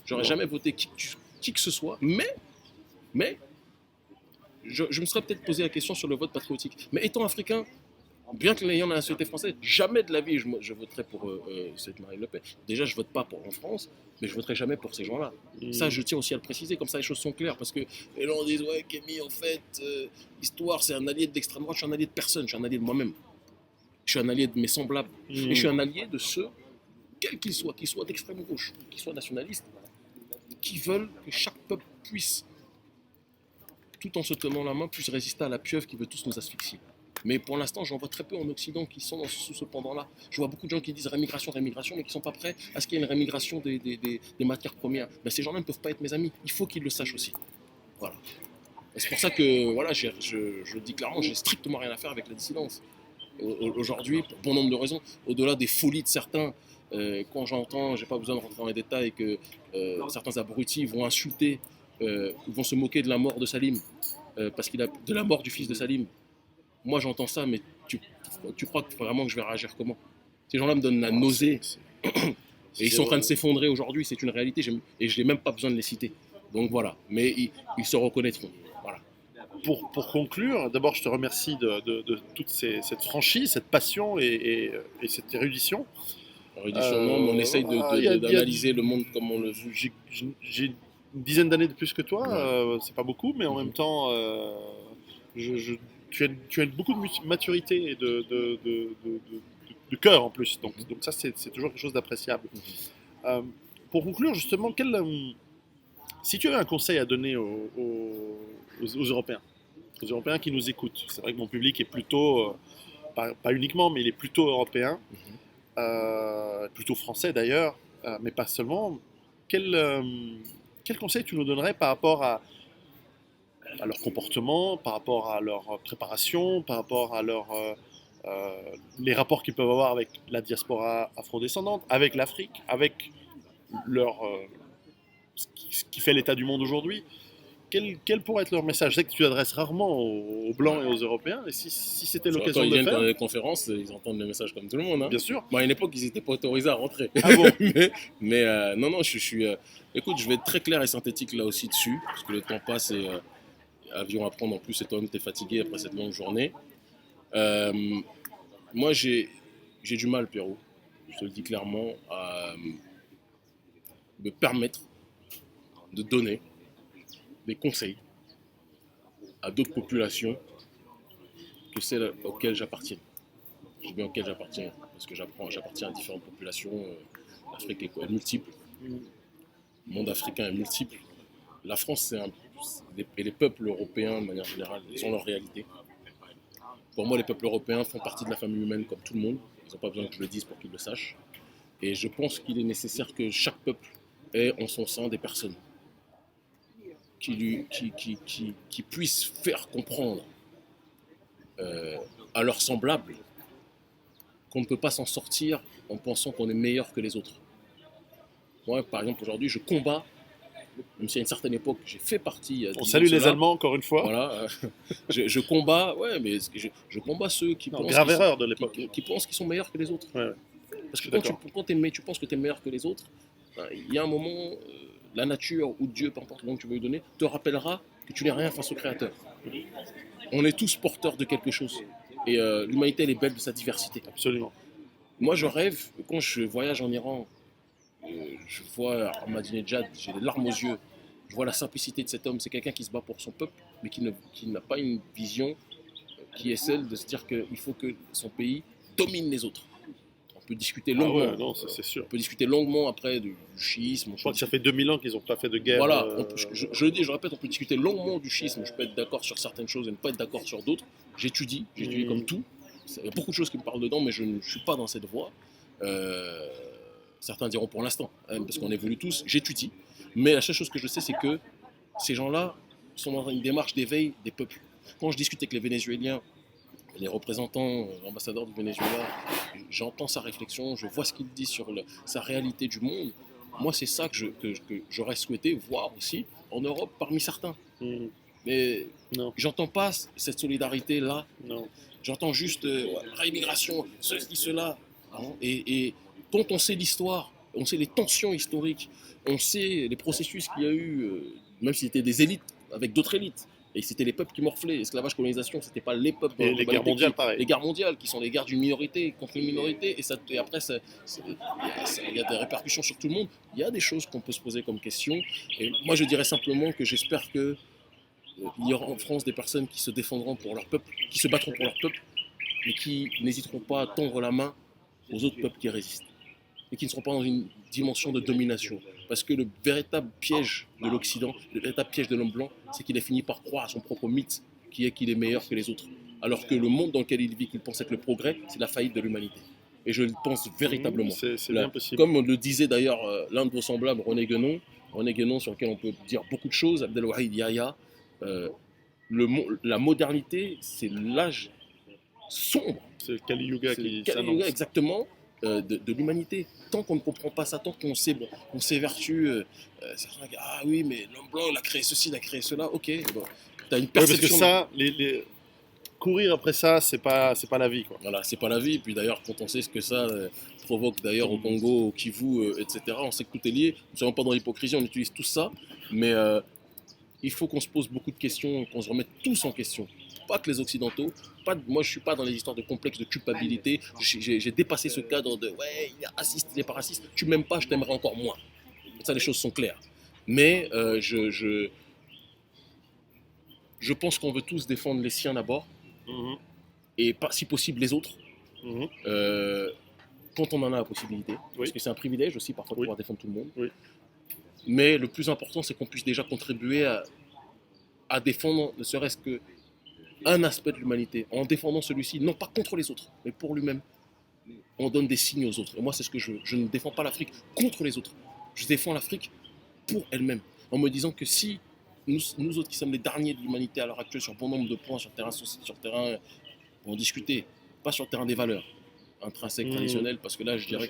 J'aurais non. jamais voté qui que ce soit. Mais je me serais peut-être posé la question sur le vote patriotique. Mais étant africain, bien que l'ayant la nationalité française, jamais de la vie je voterai pour cette Marine Le Pen. Déjà, je vote pas en France, mais je voterai jamais pour ces gens-là. Ça, je tiens aussi à le préciser, comme ça les choses sont claires. Parce que les gens disent, ouais, Kémy, en fait, Histoire, c'est un allié de l'extrême droite. Je suis un allié de personne, je suis un allié de moi-même. Je suis un allié de mes semblables. Et je suis un allié de ceux, quels qu'ils soient d'extrême gauche, qu'ils soient nationalistes, qui veulent que chaque peuple puisse, tout en se tenant la main, puisse résister à la pieuvre qui veut tous nous asphyxier. Mais pour l'instant, j'en vois très peu en Occident qui sont sous ce pendant-là. Je vois beaucoup de gens qui disent rémigration, mais qui ne sont pas prêts à ce qu'il y ait une rémigration des matières premières. Ben, ces gens-là ne peuvent pas être mes amis. Il faut qu'ils le sachent aussi. Voilà. Et c'est pour ça que voilà, je le dis clairement, j'ai strictement rien à faire avec la dissidence. Aujourd'hui, pour bon nombre de raisons, au-delà des folies de certains, quand j'entends, j'ai pas besoin de rentrer dans les détails, que certains abrutis vont insulter, vont se moquer de la mort de Salim, parce qu'il a de la mort du fils de Salim. Moi j'entends ça, mais tu crois que vraiment que je vais réagir comment? Ces gens-là me donnent la nausée, et ils sont en train de s'effondrer aujourd'hui, c'est une réalité, et je n'ai même pas besoin de les citer. Donc voilà, mais ils se reconnaîtront. Voilà. Pour conclure, d'abord je te remercie de toute cette franchise, cette passion et cette érudition. Non, mais on essaye d'analyser le monde comme on le veut. J'ai une dizaine d'années de plus que toi, Ouais. c'est pas beaucoup, mais en même temps, tu as beaucoup de maturité et de cœur en plus, donc ça c'est toujours quelque chose d'appréciable. Pour conclure, justement, si tu avais un conseil à donner aux Européens qui nous écoutent, c'est vrai que mon public est plutôt, pas uniquement, mais il est plutôt européen, plutôt français d'ailleurs, mais pas seulement. Quel conseil tu nous donnerais par rapport à leur comportement, par rapport à leur préparation, par rapport à les rapports qu'ils peuvent avoir avec la diaspora afrodescendante, avec l'Afrique, avec ce qui fait l'état du monde aujourd'hui? Quel pourrait être leur message? Je sais que tu t'adresses rarement aux Blancs et aux Européens, et si c'était l'occasion Quand ils de le viennent dans faire, les conférences, ils entendent le message comme tout le monde. Hein. bien sûr. Bon, à une époque, ils n'étaient pas autorisés à rentrer. Ah bon? Non, je suis. Écoute, je vais être très clair et synthétique là aussi dessus, parce que le temps passe et avion à prendre en plus, et toi-même, t'es fatigué après cette longue journée. Moi, j'ai du mal, Pierrot, je te le dis clairement, à me permettre de donner des conseils à d'autres populations que celles auxquelles j'appartiens. Je dis bien auxquelles j'appartiens, parce que j'appartiens à différentes populations. L'Afrique est multiple, le monde africain est multiple. La France, et les peuples européens, de manière générale, ils ont leur réalité. Pour moi, les peuples européens font partie de la famille humaine comme tout le monde. Ils n'ont pas besoin que je le dise pour qu'ils le sachent. Et je pense qu'il est nécessaire que chaque peuple ait en son sein des personnes qui puissent faire comprendre à leurs semblables qu'on ne peut pas s'en sortir en pensant qu'on est meilleur que les autres. Moi, par exemple, aujourd'hui, je combats, même si à une certaine époque, j'ai fait partie. On salue les Allemands encore une fois. Voilà, je combats, ouais, mais je combats ceux qui Non, pensent grave erreur de l'époque. qui pensent qu'ils sont meilleurs que les autres. Ouais. Parce que D'accord. quand tu penses que tu es meilleur que les autres, ben, il y a un moment, la nature ou Dieu, peu importe le nom que tu veux lui donner, te rappellera que tu n'es rien face au Créateur. On est tous porteurs de quelque chose. Et l'humanité, elle est belle de sa diversité. Absolument. Moi, je rêve, quand je voyage en Iran, je vois Ahmadinejad, j'ai les larmes aux yeux. Je vois la simplicité de cet homme. C'est quelqu'un qui se bat pour son peuple, mais qui n'a pas une vision qui est celle de se dire qu'il faut que son pays domine les autres. On peut discuter Ah longuement. ouais, non, c'est sûr. On peut discuter longuement après du schisme. Je crois que ça fait 2000 ans qu'ils n'ont pas fait de guerre. Voilà, je le dis, je répète, on peut discuter longuement du schisme. Je peux être d'accord sur certaines choses et ne pas être d'accord sur d'autres. J'étudie comme tout. Il y a beaucoup de choses qui me parlent dedans, mais je ne suis pas dans cette voie. Certains diront pour l'instant, hein, parce qu'on évolue tous. J'étudie. Mais la seule chose que je sais, c'est que ces gens-là sont dans une démarche d'éveil des peuples. Quand je discute avec les Vénézuéliens, les représentants, l'ambassadeur du Venezuela, j'entends sa réflexion, je vois ce qu'il dit sur sa réalité du monde. Moi, c'est ça que j'aurais souhaité voir aussi en Europe parmi certains. Mais Non. j'entends pas cette solidarité-là. Non. J'entends juste réimmigration, ceci, cela. Hein, et quand on sait l'histoire, on sait les tensions historiques, on sait les processus qu'il y a eu, même si c'était des élites avec d'autres élites. Et c'était les peuples qui morflaient. Esclavage, colonisation, c'était pas les peuples. Et les guerres mondiales, pareil. Les guerres mondiales, qui sont les guerres d'une minorité contre une minorité. Et après, il y a des répercussions sur tout le monde. Il y a des choses qu'on peut se poser comme question. Et moi, je dirais simplement que j'espère que il y aura en France des personnes qui se défendront pour leur peuple, qui se battront pour leur peuple, mais qui n'hésiteront pas à tendre la main aux autres peuples qui résistent. Et qui ne seront pas dans une dimension de domination. Parce que le véritable piège de l'Occident, le véritable piège de l'homme blanc, c'est qu'il a fini par croire à son propre mythe, qui est qu'il est meilleur que les autres. Alors que le monde dans lequel il vit, qu'il pense être le progrès, c'est la faillite de l'humanité. Et je le pense véritablement. C'est bien possible. Comme le disait d'ailleurs l'un de vos semblables, René Guénon, sur lequel on peut dire beaucoup de choses, Abdelwahid Yahya, la modernité, c'est l'âge sombre. C'est le Kali Yuga qui s'annonce. Yuga, exactement, de l'humanité. Tant qu'on ne comprend pas ça, tant qu'on s'évertue, certains disent, ah oui, mais l'homme blanc, il a créé ceci, il a créé cela, ok. Bon, t'as une perception. Parce que ça, courir après ça, c'est pas la vie, quoi. Voilà, c'est pas la vie. Puis d'ailleurs, quand on sait ce que ça provoque d'ailleurs au Congo, au Kivu, etc., on sait que tout est lié. Nous ne sommes pas dans l'hypocrisie, on utilise tout ça. Mais il faut qu'on se pose beaucoup de questions, qu'on se remette tous en question. Pas que les Occidentaux. Moi, je ne suis pas dans les histoires de complexe de culpabilité. J'ai dépassé ce cadre de ouais, il est raciste, il n'est pas raciste. Tu m'aimes pas, je t'aimerai encore moins. Ça, les choses sont claires. Mais je pense qu'on veut tous défendre les siens d'abord. Et pas, si possible les autres. Quand on en a la possibilité. Parce que c'est un privilège aussi parfois de pouvoir défendre tout le monde. Mais le plus important, c'est qu'on puisse déjà contribuer à défendre ne serait-ce qu'un aspect de l'humanité. En défendant celui-ci, non pas contre les autres, mais pour lui-même. On donne des signes aux autres. Et moi, c'est ce que je veux. Je ne défends pas l'Afrique contre les autres. Je défends l'Afrique pour elle-même. En me disant que si nous autres qui sommes les derniers de l'humanité à l'heure actuelle sur bon nombre de points, sur terrain, pour en discuter, pas sur le terrain des valeurs intrinsèques, traditionnelles, parce que là, je dirais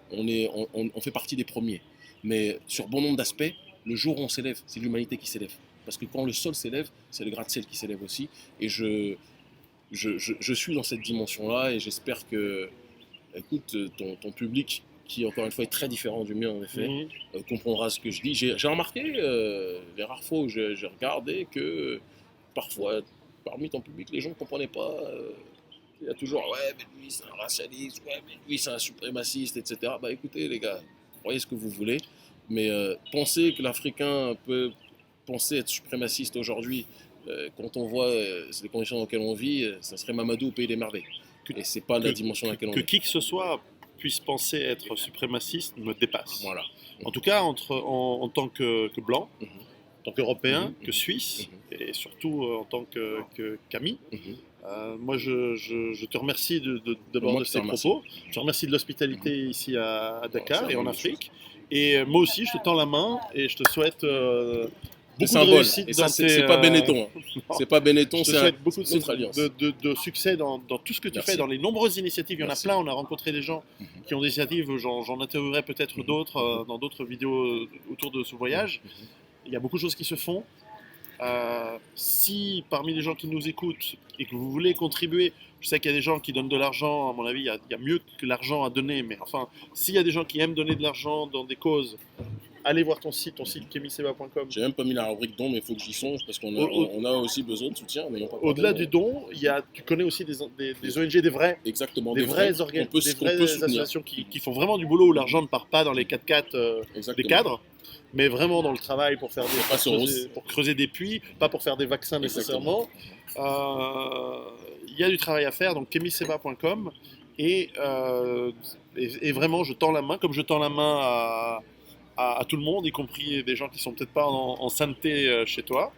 qu'on fait partie des premiers. Mais sur bon nombre d'aspects, le jour où on s'élève, c'est l'humanité qui s'élève. Parce que quand le sol s'élève, c'est le gratte-ciel qui s'élève aussi. Et je suis dans cette dimension-là et j'espère que, écoute, ton public, qui encore une fois est très différent du mien en effet, comprendra ce que je dis. J'ai remarqué, les rares fois où j'ai regardé, que parfois, parmi ton public, les gens ne comprenaient pas. Il y a toujours, ouais, mais lui c'est un racialiste, ouais, mais lui c'est un suprémaciste, etc. Bah écoutez les gars, croyez ce que vous voulez, mais pensez que l'Africain peut penser être suprémaciste aujourd'hui, quand on voit les conditions dans lesquelles on vit, ça serait Mamadou au pays des merveilles. Et c'est pas la dimension dans laquelle on est. Que qui que ce soit puisse penser être suprémaciste me dépasse. Voilà. En tout cas, en tant que blanc, en tant qu'Européen, que Suisse, et surtout en tant que Camille. Moi, je te remercie d'abord de ces propos. Je te remercie de l'hospitalité ici à Dakar et en Afrique. Et moi aussi, je te tends la main et je te souhaite beaucoup de symboles. réussite Et ça, dans c'est pas Benetton. Hein. non. C'est pas Benetton, Je te c'est souhaite beaucoup notre alliance. de succès dans tout ce que tu Merci. fais, dans les nombreuses initiatives. Il y en a Merci. plein, on a rencontré des gens qui ont des initiatives, j'en interviewerai peut-être d'autres dans d'autres vidéos autour de ce voyage. Il y a beaucoup de choses qui se font. Si parmi les gens qui nous écoutent et que vous voulez contribuer, je sais qu'il y a des gens qui donnent de l'argent, à mon avis, il y a mieux que l'argent à donner, mais enfin, s'il y a des gens qui aiment donner de l'argent dans des causes, allez voir ton site kemiseba.com. J'ai même pas mis la rubrique don, mais il faut que j'y songe parce qu'on a, on a aussi besoin de soutien. Au-delà du don, tu connais aussi des ONG, des vrais. Exactement, Des vrais organismes, des vraies associations qui font vraiment du boulot où l'argent ne part pas dans les 4x4 des cadres, mais vraiment dans le travail pour faire pour creuser des puits, pas pour faire des vaccins nécessairement. Il y a du travail à faire, donc kemiseba.com et vraiment je tends la main, comme je tends la main à tout le monde, y compris des gens qui sont peut-être pas en sainteté chez toi,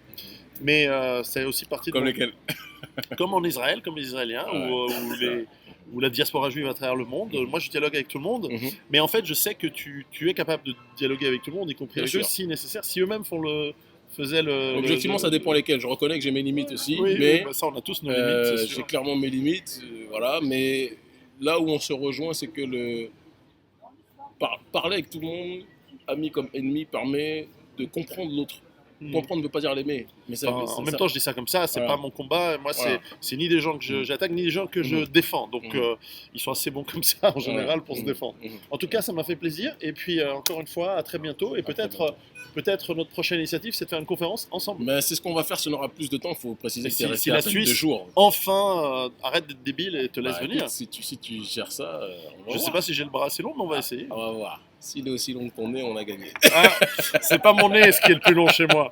mais c'est aussi partie comme lesquels comme en Israël, comme les Israéliens, où la diaspora juive à travers le monde. Moi, je dialogue avec tout le monde, mais en fait, je sais que tu es capable de dialoguer avec tout le monde, y compris avec eux, si nécessaire, si eux-mêmes faisaient le... Objectivement, ça dépend lesquels. Je reconnais que j'ai mes limites aussi, oui, mais ça, on a tous nos limites, c'est sûr. j'ai clairement mes limites, voilà, mais là où on se rejoint, c'est que parler avec tout le monde, ami comme ennemi, permet de comprendre l'autre. Comprendre ne veut pas dire l'aimer. Mais en même temps, je dis ça comme ça, c'est pas mon combat. Moi, c'est ni des gens que j'attaque, ni des gens que je défends. Donc, ils sont assez bons comme ça, en général, pour se défendre. En tout cas, ça m'a fait plaisir. Et puis, encore une fois, à très bientôt. Et peut-être notre prochaine initiative, c'est de faire une conférence ensemble. Mais c'est ce qu'on va faire, si on aura plus de temps. Il faut préciser que c'est resté si la Suisse, 2 jours. Enfin, arrête d'être débile et te laisse venir. Écoute, si tu gères ça, je sais pas si j'ai le bras assez long, mais on va essayer. On va voir. S'il est aussi long que ton nez, on a gagné. Ah, c'est pas mon nez ce qui est le plus long chez moi.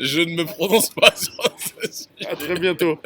Je ne me prononce pas sur ça. À très bientôt.